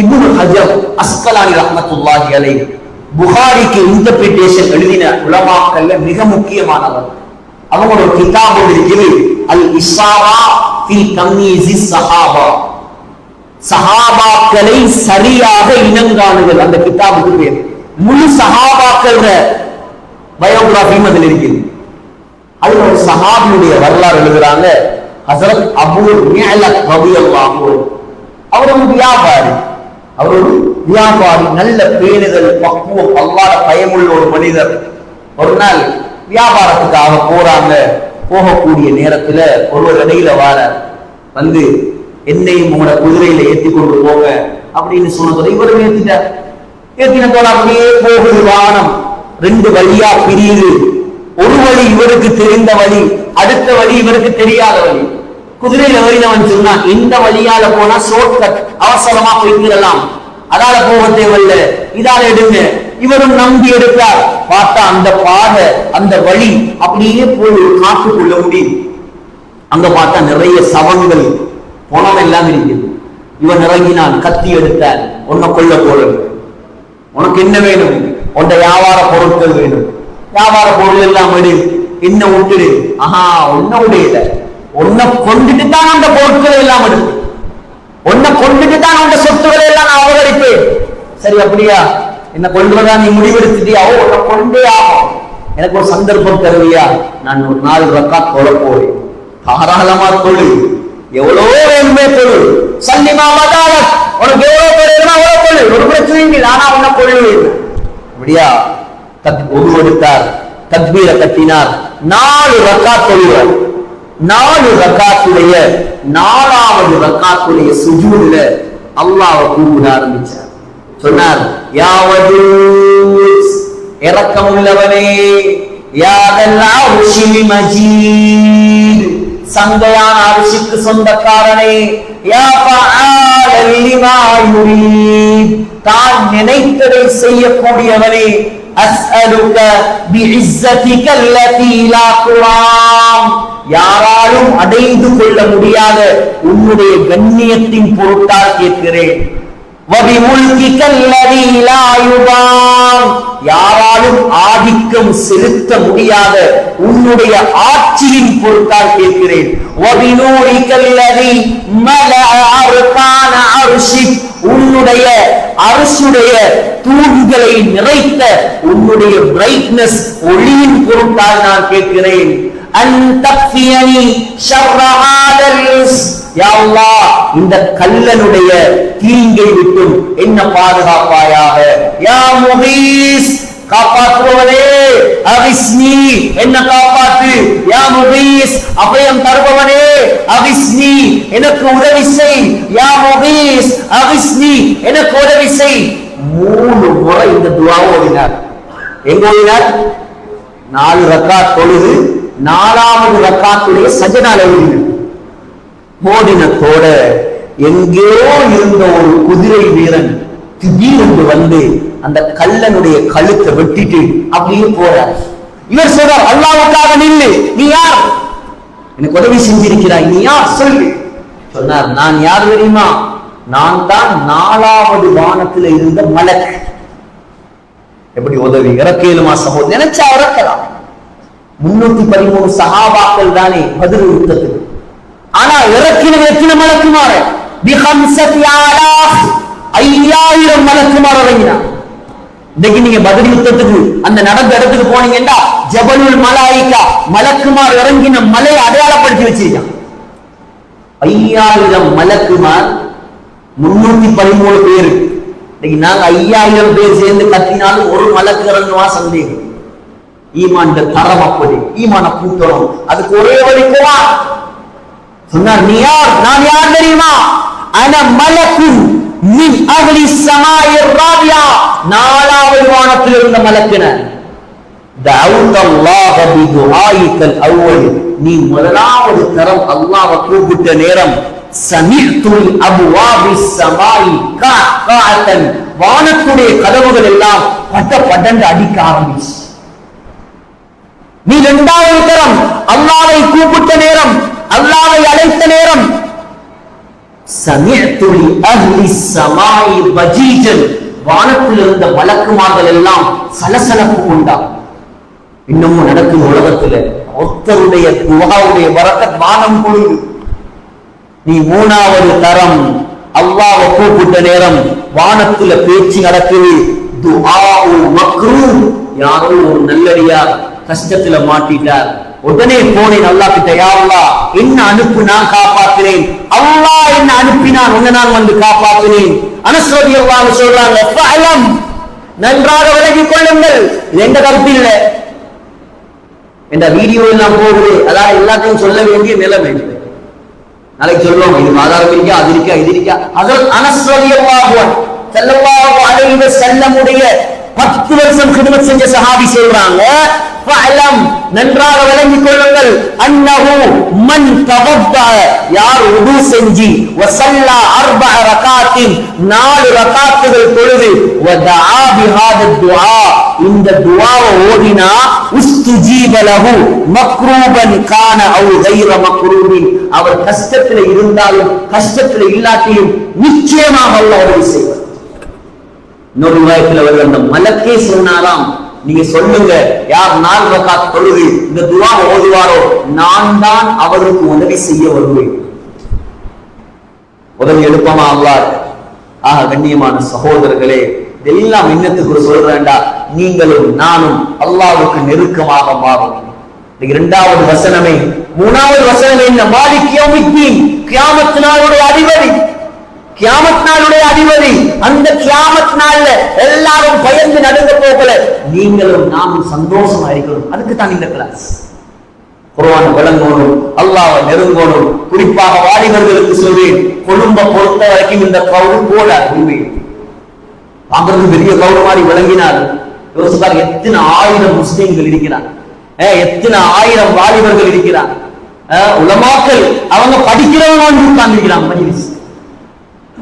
இப்னு ஹஜர் அஸ்கலானி ரஹ்மத்துல்லாஹி அலைஹி புகாரிக்கு இன்டர்பிரேஷன் எழுதின உலமாக்கள்ல மிக முக்கியமானவர். அவங்க ஒரு கிதாப் இருக்குது, அல் இஸ்ஸாரா ஃபி தம்யீஸி ஸஹாபா, சஹாபாக்களை சரியாக இனங்காணுதல். அந்த கிதாபுக்கு பேர். முழு சஹாபாக்கள் பயோகிராஃபி அதில் இருக்குது. அது ஒரு சஹாபியுடைய வரலாறு எழுதுறாங்க. ஹஸரத் அபூ மிஅலத் ரலியல்லாஹு அன்ஹு, அவர் ஒரு வியாபாரி, நல்ல பேணுதல், பக்குவம், அல்லாஹ்வுடைய பயமுள்ள ஒரு மனிதர். ஒரு நாள் வியாபாரத்துக்காக போறாங்க. போகக்கூடிய நேரத்துல ஒருவர் இடையில வார வந்து, என்னையும் உங்களோட குதிரையில ஏத்தி கொண்டு போங்க அப்படின்னு சொன்னதோட இவரும் ஏத்திட்டார். ஏத்தினதோட அப்படியே போகுது வானம். ரெண்டு வழியா பிரியுது. ஒரு வழி இவருக்கு தெரிந்த வழி, அடுத்த வழி இவருக்கு தெரியாத வழி. குதிரையில ஏறினவன் சொன்னா, இந்த வழியால போனா ஷார்ட் கட், அவசரமா போய்க்கிறலாம், அதால போக தேவையில்ல, இதால எடுங்க. இவரும் நம்பி எடுத்தார். பார்த்தா அந்த பாதை, அந்த வழி அப்படியே போய் காட்டுக்குள்ள முடியும். அங்க பார்த்தா நிறைய சவங்கள், பணம் எல்லாம் இருக்குது. இவன் இறங்கினான், கத்தி எடுத்தார். உன்னை கொல்ல போறது, உனக்கு என்ன வேணும்? உன்ட வியாபார பொருட்கள் வேணும், வியாபார பொருள் எல்லாம் எடு, என்ன விட்டுடு. ஆஹா, ஒன்ன உடையல, உன்னை கொண்டுட்டு தான் அந்த பொருட்களை எல்லாம் எடுத்து, உன்னை கொண்டுட்டு தான் அந்த சொத்துக்களை எல்லாம் நான் அபகரிப்பேன். சரி, அப்படியா? என்ன கொள்றதா நீ முடிவெடுத்துட்டியா? உன்னை கொண்டே ஆகும். எனக்கு ஒரு சந்தர்ப்பம் தருவியா? நான் ஒரு 4 ரக்காத் தொழ போறேன். தாராளமா தொழு, எவ்வளவு வேணுமே தொழு. சல்லிமா வதாலக், உனக்கு எவ்வளவு வேணுமா அவ்வளவு தொழு, ஒரு பிரச்சனையும் இல்லை. ஆனா உன்னை கொள்ளுவேன். அப்படியா? எடுத்தார், தக்பீரை கட்டினார், 4 ரக்காத் தொழுவார். 4 ரக்காத்துடைய 4வது ரக்காத்துடைய சுஜூதுல அல்லாஹ்வை கூப்பிட ஆரம்பிச்சார். சொன்னார், யா வதூஸ், இரக்கமுள்ளவனே, யா தல் அர்ஷில் மஜீத், சங்கையான அரிசிக்கு சொந்தக்காரனே, யா ஃபஆலல் லிமா யுரீத், தான் நினைத்ததை செய்யக்கூடியவனே, அஸ்அலுக பிஇஸ்ஸதிக அல்லதி லா துராம், யாராலும் அடைந்து கொள்ள முடியாத உன்னுடைய கண்ணியத்தின் பொருட்டால் கேட்கிறேன். வபிமுல்கிக அல்லதி லா யுதாம், யாராலும் ஆதிக்கம் செலுத்த முடியாத உன்னுடைய ஆட்சியின் பொருட்டால் கேட்கிறேன். வபினூரிக அல்லதி மலஅ அர்கான அர்ஷிக், உன்னுடைய அர்ஷுடைய தூண்களை நிறைத்த உன்னுடைய பிரைட்னஸ், ஒளியின் பொருட்டால் நான் கேட்கிறேன். அன் தக்ஃபியனி ஷர்ர ஹாதல், யா அல்லாஹ், இந்த கல்லனுடைய தீங்கை விட்டும் என்ன பாதுகாப்பாயாக. யா முகீஸ், காப்பாற்றுபவனே, அகிஸ்னி, என்ன காப்பாற்று. யா முகீஸ், அபயம் தருபவனே, அகிஸ்னி, எனக்கு உதவி செய். யா முகீஸ் அகிஸ்னி, எனக்கு உதவி செய். 3 முறை இந்த துஆவை ஓதினார். எங்க ஓதினார்? 4 ரக்காத் தொழுது 4வது ரக்காத்துடைய சஜதால ஓதினார். ஓதினத்தோட எங்கேயோ இருந்த ஒரு குதிரை வீரன் திடீரென்று வந்து அந்த கல்லனுடைய கழுத்தை வெட்டிட்டு அப்படியே போறார். இவர் சொல்றார், அல்லாஹ்வுக்காக நில்லு, நீ யார்? எனக்கு உதவி செஞ்சிருக்கிறாய், நீ யார் சொல்லு. சொன்னார், நான் யார் தெரியுமா? நான் தான் 4வது வானத்தில் இருந்த மலக். எப்படி உதவி இறக்கேலுமா சகோதரர்? நினைச்சா இறக்கலாம். 313 சஹாபாக்கள் தானே பதில் யுத்தத்துக்கு. ஆனா இறக்கின எத்தனை மலக்குமார்? 5000 மலக்குமார் இறங்கினான். இன்னைக்கு நீங்க பதில் யுத்தத்துக்கு அந்த நடந்த இடத்துக்கு போனீங்கன்னா ஜபலுல் மலாயிகா மலக்குமார் இறங்கின மலையை அடையாளப்படுத்தி வச்சிருக்கான். 5000 மலக்குமார் 313 பேர். இன்னைக்கு நாங்க 5000 பேர் சேர்ந்து கத்தினாலும் ஒரு மலக்கு இறங்குவா சந்தேகம். ஈமான் தரம் அப்படி ஈமான கூட்டணும். அதுக்கு ஒரே வழிக்குவா சொன்னார், நீ யார்? நான் யார் தெரியுமா? அன மலக்குன் மின் அஹ்லி ஸமாஇ ராபியா, 4வது வானத்தில் இருந்த மலக்கினர். தஅவுதல்லாஹ பிதுஆயிகல் அவ்வல், நீ முதலாவது தரம் அல்லாஹ்வை கூப்பிட்ட நேரம் சமிஅத்துல் அப்வாபிஸ் ஸமாஇ கஅஅதன், வானத்துடைய கதவுகள் எல்லாம் பட்ட படண்டு அடிக்க ஆரம்பிச்சு. நீ 2வது தரம் அல்லாஹ்வை கூப்பிட்ட நேரம், அல்லாஹ்வை அழைத்த நேரம் சமிஅத்துல் அஹ்லி ஸமாஇ பஜீஜன், வானத்தில் இருந்த மலக்குமார்கள் எல்லாம் சலசலப்பு கொண்டார். இன்னமும் நடக்கும் உலகத்துல ஒருத்தருடைய துஆவுடைய பரக்கத் வானம் பொழுது. நீ 3வது தரம் அல்லாஹ்வை கூப்பிட்ட நேரம் வானத்துல பேச்சு நடக்குது. துஆஉ மக்ரூம், யாரோ ஒரு நல்லடியார் கஷ்டத்துல மாட்டிட்டார். உடனே போனேன் அல்லாஹ் கிட்ட, யா அல்லாஹ் என்ன அனுப்பு, நான் காப்பாத்தினேன். அல்லாஹ் என்ன அனுப்பினான், உன்னை நான் வந்து காப்பாத்தினேன். அனஸ் ரலியல்லாஹு அன்ஹு சொல்றாங்க, ஃபஅலம், நன்றாக விளங்கிக் கொள்ளுங்கள். இது எந்த கருத்து இல்ல, இந்த வீடியோவில் நான் போகுது, அதாவது எல்லாத்தையும் சொல்ல வேண்டிய நிலைமை. நாளைக்கு சொல்லுவாங்க இது ஆதாரம் இருக்கா, அது இருக்கா, இது இருக்கா. ஹஜ்ரத் அனஸ் ரலியல்லாஹு அன்ஹு ஸல்லல்லாஹு அலைஹி வஸல்லம் உடைய 10 வருஷம் கிதுமத் செஞ்ச சஹாபி சொல்றாங்க, ஃபஅலம், நன்றாக விளங்கிக் கொள்ளுங்கள், அன்னஹு மன் தவத்தா, யார் வுது செஞ்சி, வஸல்லா 4 ரகாத்தின், 4 ரகாத்துகள் தொழுது, வதஆ பிஹாத துஆ, இந்த துஆவை ஓதினா, உஸ்துஜீப லஹு மக்ரூபன் கான அவ் கைர மக்ரூபின், அவர் கஷ்டத்தில் இருந்தாலும் கஷ்டத்தில் இல்லாட்டியும் நிச்சயமாக அல்லாஹ் உதவி செய்வார். இன்னொரு வாய்ப்பில் அவர் அந்த மலக்கே சொன்னாராம், நீங்க சொல்லுங்க, யார் 4 ரகாத் தொழுது இந்த துஆ ஓதுவாரோ நான் தான் அவருக்கு உதவி செய்ய வருவேன். உதவி எடுப்பமா அல்லாஹ். ஆக கண்ணியமான சகோதரர்களே, இதெல்லாம் இன்னத்துக்கு சொல்றேன்டா, நீங்களும் நானும் அல்லாஹ்வுக்கு நெருக்கமாக மாறும். 2வது வசனமே, 3வது வசனமே என்ன? மாலிக் யௌமித்தீன், கியாமத் நாளுடைய அதிபதி. கியாமத் நாளுடைய அதிபதி. அந்த கியாமத் நாள்ல எல்லாரும் பயந்து நடுங்க போகல, நீங்களும் நாமும் சந்தோஷமா இருக்கணும். அதுக்கு தான் இந்த கிளாஸ். குர்ஆனை விளங்கணும், அல்லாஹ்வை நெருங்கணும். குறிப்பாக வாலிபர்களுக்கு சொல்வேன், கொழும்பை பொறுத்த வரைக்கும் இந்த கவுல் போல உண்மை பாக்குறது பெரிய கவுல் மாதிரி விளங்கினார். யோசிப்பார், எத்தனை 1000 முஸ்லிம்கள் இருக்கிறார், எத்தனை 1000 வாலிபர்கள் இருக்கிறார். உலமாக்கள் அவங்க படிக்கிறவங்க உட்கார்ந்துருக்கிறாங்க மஜ்லிஸ்.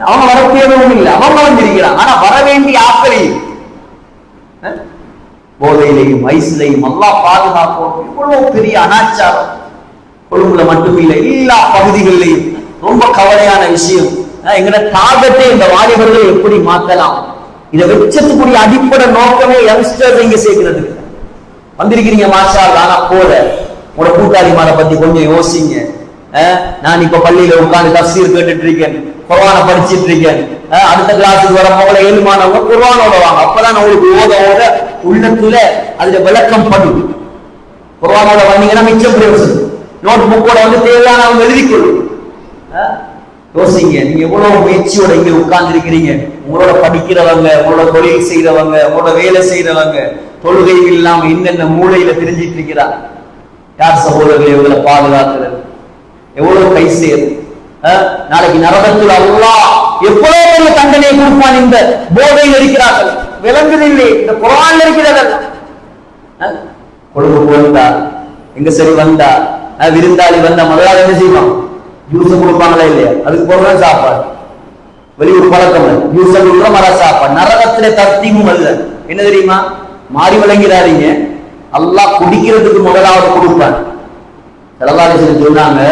அவங்க வரப்பேறவும் இல்லை, அவங்க வந்திருக்கிறான். ஆனா வர வேண்டிய ஆக்களையும் போதையிலையும் வயசுலையும் அல்லாஹ் பாதுகாப்போம். இவ்வளவு பெரிய அனாச்சாரம் கொழும்புல மட்டுமில்லை, எல்லா பகுதிகளிலையும். ரொம்ப கவலையான விஷயம். எங்கட டார்கெட்டை இந்த வாலிபர்களை எப்படி மாற்றலாம், இதை வெச்சத்துக்குரிய அடிப்படை நோக்கமே யங்ஸ்டர்ஸ் இங்க சேர்க்கிறது. வந்திருக்கிறீங்க மாஷா அல்லாஹ், ஆனா போல உங்களோட கூட்டாளிமாரை பத்தி கொஞ்சம் யோசிங்க. நான் இப்ப பள்ளியில உட்கார்ந்து தஃசீர் கேட்டுட்டு இருக்கேன், குர்ஆனை படிச்சிட்டு இருக்கேன். அடுத்த கிளாஸுக்கு வர போல 7 மாணவங்க குர்ஆனோட வாங்க. அப்பதான் உங்களுக்கு ஓத ஓத உள்ளத்துல அதுல விளக்கம் படும். குர்ஆனோட வந்தீங்கன்னா மிச்சம் பிரயோசனம். நோட் புக்கோட வந்து தேவையான அவங்க எழுதிக்கொள்ளும். யோசிங்க, நீங்க எவ்வளவு முயற்சியோட இங்க உட்கார்ந்து இருக்கிறீங்க. உங்களோட படிக்கிறவங்க, உங்களோட தொழில் செய்யறவங்க, உங்களோட வேலை செய்யறவங்க, தொழுகை இல்லாம என்னென்ன மூளையில தெரிஞ்சிட்டு இருக்கிறார். யார் சகோதரர்களை இவங்களை பாதுகாக்கிறது எவ்வளவு கை சேர். நாளைக்கு நரகத்தில் அல்லாஹ் எவ்வளவு பெரிய தண்டனை கொடுப்பான். இந்த போதையில் இருக்கிறார்கள், விளங்குதில்லை. இந்த குர்ஆன்ல இருக்கிறதல்ல. கொழும்பு போந்தா, எங்க சரி வந்தா, விருந்தாளி வந்தா முதலாவது என்ன செய்வான்? ஜூஸ் கொடுப்பாங்களா இல்லையா? அதுக்கு போறதான் சாப்பாடு. வெளியூர் பழக்கம் ஜூஸ் கொடுக்குற மர சாப்பாடு. நரகத்திலே தர்த்தீமும் அல்ல. என்ன தெரியுமா? மாறி விளங்கிறாருங்க. அல்லாஹ் குடிக்கிறதுக்கு முதலாவது கொடுப்பான். ஸல்லல்லாஹு அலைஹி வஸல்லம் சொன்னாங்க,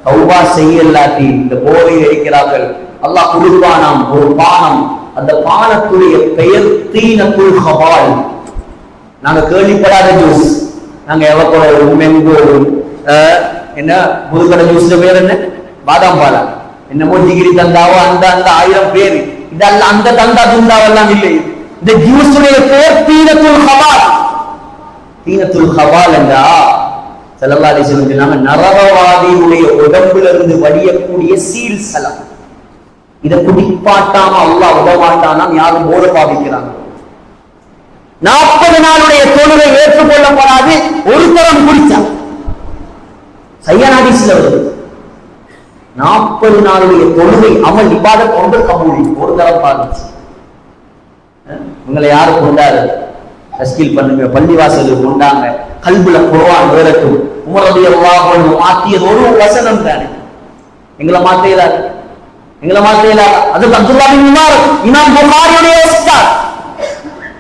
தௌபா செய்யலாட்டி இந்த போதையில் இருக்கிறார்கள் அல்லாஹ் கொடுப்பானாம் ஒரு பானம். அந்த பானத்துடைய பெயர் தீனத்துல் ஹபால். நாங்க கேள்விப்படாத ஜூஸ். நாங்க எவக்கோடும் மெங்கோடும் என்ன முதுகடை ஜூஸ்ல பேர் என்ன, பாதாம் பாலா, என்னமோ டிகிரி தந்தாவோ அந்த அந்த 1000 பேர். இதெல்லாம் அந்த தந்தா துந்தாவெல்லாம் இல்லை. இந்த ஜூஸுடைய பேர் தீனத்துல் ஹபால். தீனத்துல் ஹபால் என்றா ஸல்லல்லாஹு அலைஹி வஸல்லம் சொன்னாங்க, நரகவாதியுடைய உடம்புல இருந்து வடியக்கூடிய சீல் சலம். இதை குடிப்பாட்டாம அல்லாஹ் விடமாட்டானாம். யாரும் போத பாவிக்கிறாங்க. 40 நாளுடைய தொழுகை ஏற்றுக்கொள்ளப்படாது. ஒரு தரம் குடிச்சா சையனாடிஸ்ல வருது. 40 நாளுடைய தொழுகை அமல் இபாதத் ஒன்று கபூலி. ஒரு தரம் பாதிச்சு. உங்களை யாரு கொண்டாரு? தஸ்கீல் பண்ணுங்க, பள்ளிவாசலுக்கு கொண்டாங்க, கல்புல குர்ஆன் வேறட்டும். உமர் ரலியல்லாஹு அன்ஹு மாத்தியது ஒரு வசனம் தானே. எங்களை மாத்தேலாது, எங்களை மாத்தேலாது. அது அப்துல்லாஹ் பின் உமர், இமாம் புகாரியுடைய உஸ்தாத்,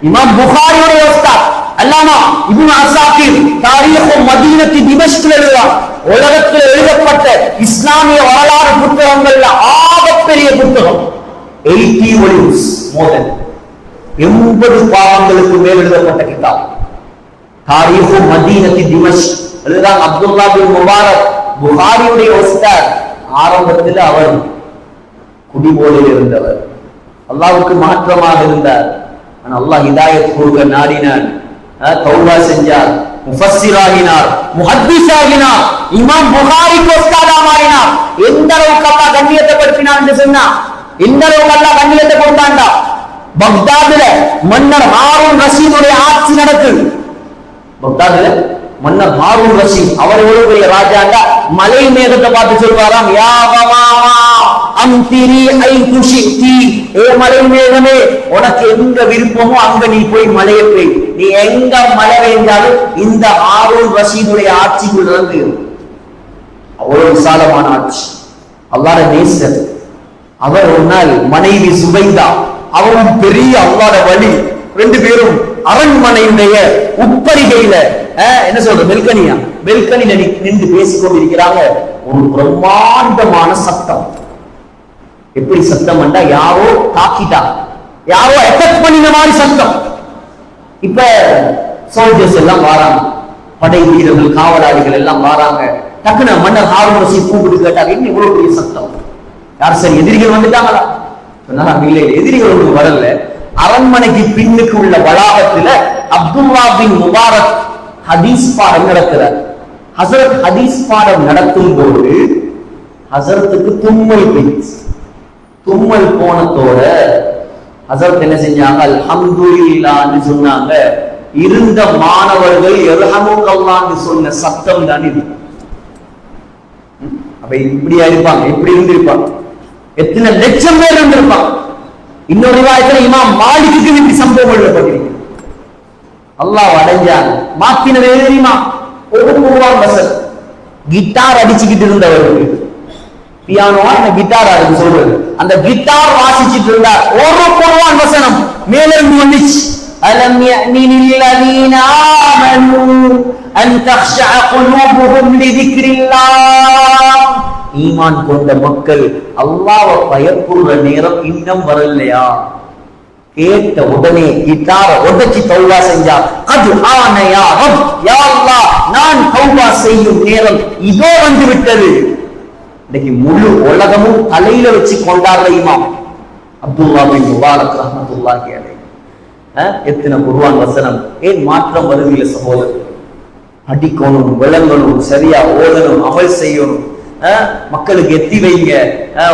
இமாம் புகாரியுடைய உஸ்தாத் அல்லாமா இப்னு அஸாகிர் தாரீஹ் மதீனத்தி திமஷ்கில் எழுதுறார். உலகத்தில் எழுதப்பட்ட இஸ்லாமிய வரலாறு புத்தகங்கள்ல ஆகப்பெரிய புத்தகம். 80 volumes, more than 80 பாகங்களுக்கு மேல் எழுதப்பட்ட கிதாப் தாரீஹ் மதீனத்தி திமஷ்க். எழுதுறாங்க அப்துல்லாஹ் பின் முபாரக், புகாரியுடைய உஸ்தாத். ஆரம்பத்தில் அவர் குடிபோதையில் இருந்தவர், அல்லாஹ்வுக்கு மாற்றமாக இருந்தார். ஆனா அல்லாஹ் ஹிதாயத் கொடுக்க நாடினான். தௌபா செஞ்சார், முஃபஸ்ஸிராகினார், முஹத்திஸாகினார், இமாம் புகாரிக்கு உஸ்தாதா மாறினார். எந்த அளவுக்கு அல்லாஹ் கண்ணியத்தை படுத்தினான் என்று சொன்னா, எந்த அளவுக்கு அல்லாஹ் கண்ணியத்தை கொடுத்தாண்டா. பக்தாதுல மன்னர் ஹாரூன் ரஷீதுடைய ஆட்சி நடக்குது. பக்தாதுல மன்னர் ஹாரூன் ரஷீத் அவர் எவ்வளவு பெரிய ராஜாண்டா, மலை மேகத்தை பார்த்து சொல்வாராம், யா கமாமா அம்திரி ஐது ஷித்தி, ஏ மலை மேகமே, உனக்கு எங்க விருப்பமோ அங்க நீ போய் மலையை பெய். நீ எங்க மழை பெய்ஞ்சாலும் இந்த ஹாரூன் ரஷீதுடைய ஆட்சிக்குள்ள வந்து அவ்வளவு விசாலமான ஆட்சி. அல்லாஹ்வுடைய நேசர். அவர் ஒரு நாள் மனைவி சுபைதா, அவரும் பெரிய அல்லாஹ்வுடைய வலி, 2 பேரும் அரண்மனையுடைய உப்பரிகையில என்ன சொல்றது, பெல்கனியா, பெல்கனில நின்று பேசிக் கொண்டிருக்கிறாங்க. ஒரு பிரம்மாண்டமான சத்தம். எப்படி சத்தம் என்றா, யாரோ தாக்கிட்டா, யாரோ அட்டாக் பண்ணின மாதிரி சத்தம். இப்ப சோல்ஜர்ஸ் எல்லாம் வராங்க, படை வீரர்கள், காவலாளிகள் எல்லாம் வராங்க. டக்குனு மன்னர் ஹாரூன் ரஷீத் கூப்பிட்டு கேட்டாங்க, என்ன இவ்வளவு பெரிய சத்தம்? யார் சரி எதிரிகள் வந்துட்டாங்களா? சொன்னாங்க, இல்லை, எதிரிகள் ஒன்று வரல. அரண்மனைக்கு பின்னுக்கு உள்ள வளாகத்துல அப்துல்லாஹ் பின் முபாரக் ஹதீஸ் பாடம் நடக்கிறார். ஹசரத் ஹதீஸ் பாடம் நடத்தும் போது ஹசரத்துக்கு தும்மல் போயிடுச்சு. தும்மல் போனதோட ஹசரத் என்ன செஞ்சாங்க, அல்ஹம்துலில்லாஹ்னு சொன்னாங்க. இருந்த மாணவர்கள் யர்ஹமுக்கல்லாஹ்னு சொன்ன சத்தம் தான் இது. அப்ப இப்படியா இருப்பாங்க, எப்படி இருந்திருப்பாங்க? எத்தனை லட்சம் பேர் இருந்திருப்பாங்க. இன்னொரு ரிவாயத்துல இமாம் மாலிக்கு இப்படி சம்பவம் எழுதப்பட்டிருக்கு. அல்லாஹ் அடைஞ்சாங்க. மாத்தினது தெரியுமா? ஒரு குர்ஆன் வசனம். கிட்டார் அடிச்சுக்கிட்டு இருந்தவருக்கு, பியானோவா என்ன கிட்டார் அதுக்கு சொல்றது, அந்த கிட்டார் வாசிச்சுட்டு இருந்தார். ஒரு குர்ஆன் வசனம் மேல இருந்து வந்துச்சு, அலம் யஅனில் லதீன ஆமனூ அன் தக்ஷஅ குலூபுஹும் லிதிக்ரில்லாஹ். ஈமான் கொண்ட மக்கள் அல்லாஹ்வை பயப்படுற நேரம் இன்னும் வரலையா? கேட்ட உடனே கிட்டார உடைச்சி தௌபா செஞ்சா, அது ஆன யா ரப், யா அல்லாஹ், நான் தௌபா செய்யும் நேரம் இதோ வந்து விட்டது. இன்னைக்கு முழு உலகமும் தலையில வச்சு கொண்டாடுற இமாம் அப்துல்லாஹ் பின் முபாரக் ரஹ்மத்துல்லாஹி அலைஹி. எத்தனை குர்ஆன் வசனம். ஏன் மாற்றம் வருதில்லை சகோதரர்? படிக்கணும், விளங்கணும், சரியா ஓதணும், அமல் செய்யணும். மக்களுக்கு எத்தி வைங்க.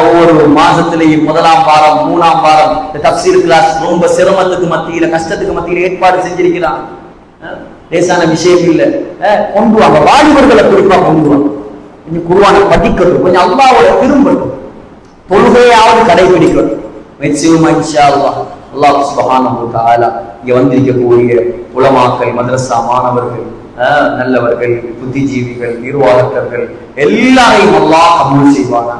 ஒவ்வொரு மாசத்திலேயும் 1ஆம் வாரம் 3ஆம் வாரம் தஃப்சீர் கிளாஸ் ரொம்ப சிரமத்துக்கு மத்தியில, கஷ்டத்துக்கு மத்தியில ஏற்பாடு செஞ்சிருக்கிறான். லேசான விஷயம் இல்ல. கொண்டு வாங்க, வாலிபர்களை குறிப்பா கொண்டு வாங்க. கொஞ்சம் குர்ஆனை படிக்கட்டும், கொஞ்சம் அல்லாஹ்வோட திரும்பட்டும், தொழுகையாவது கடைபிடிக்கட்டும். நிச்சயமா இன்ஷா அல்லாஹ் அல்லாஹ் சுப்ஹானஹு வ தஆலா இங்க வந்திருக்கக்கூடிய உலமாக்கள், மதரசா மாணவர்கள், நல்லவர்கள், புத்திஜீவிகள், நிர்வாகர்கள் எல்லாரையும் அல்லாஹ் கபூல் செய்வானா.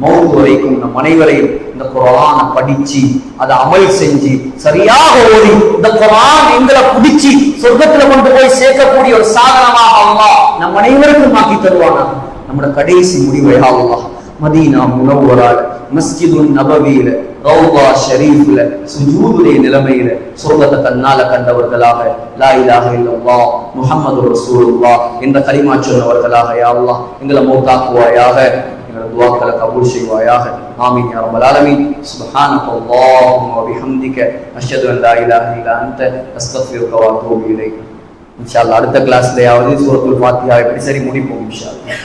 மௌத் வரைக்கும் நம் அனைவரையும் இந்த குர்ஆனை படிச்சு அதை அமல் செஞ்சு சரியாக ஓதி இந்த குர்ஆன் எங்களை பிடிச்சி சொர்க்கத்துல கொண்டு போய் சேர்க்கக்கூடிய ஒரு சாதனமாக அல்லாஹ் நம் அனைவருக்கும் ஆக்கி தருவானா. நம்முடைய கடைசி முடிவை அல்லாஹ் மதீனா முனவ்வரால மஸ்ஜிதுன் நபவியில ரௌதா ஷரீஃப்ல சுஜூதுடைய நிலைமையில சொர்க்கத்தை கண்ணால கண்டவர்களாக லா இலாஹ இல்லல்லாஹ் முஹம்மது ரசூலுல்லாஹ் என்ற கலிமா சொன்னவர்களாக யா அல்லாஹ் எங்களை மௌத்தாக்குவாயாக, எங்களோட துஆக்களை கபூல் செய்வாயாக. ஆமீன் யா ரப்பல் ஆலமீன். சுப்ஹானல்லாஹும்ம வ பிஹம்திக அஷ்ஹது அன் லா இலாஹ இல்லா அன்த அஸ்தக்ஃபிருக வ அத்தூபு இலைக். இன்ஷா அல்லாஹ் அடுத்த கிளாஸ்லயாவது சூரத்துல் ஃபாத்திஹா எப்படி சரி முடிப்போம் இன்ஷா அல்லாஹ்.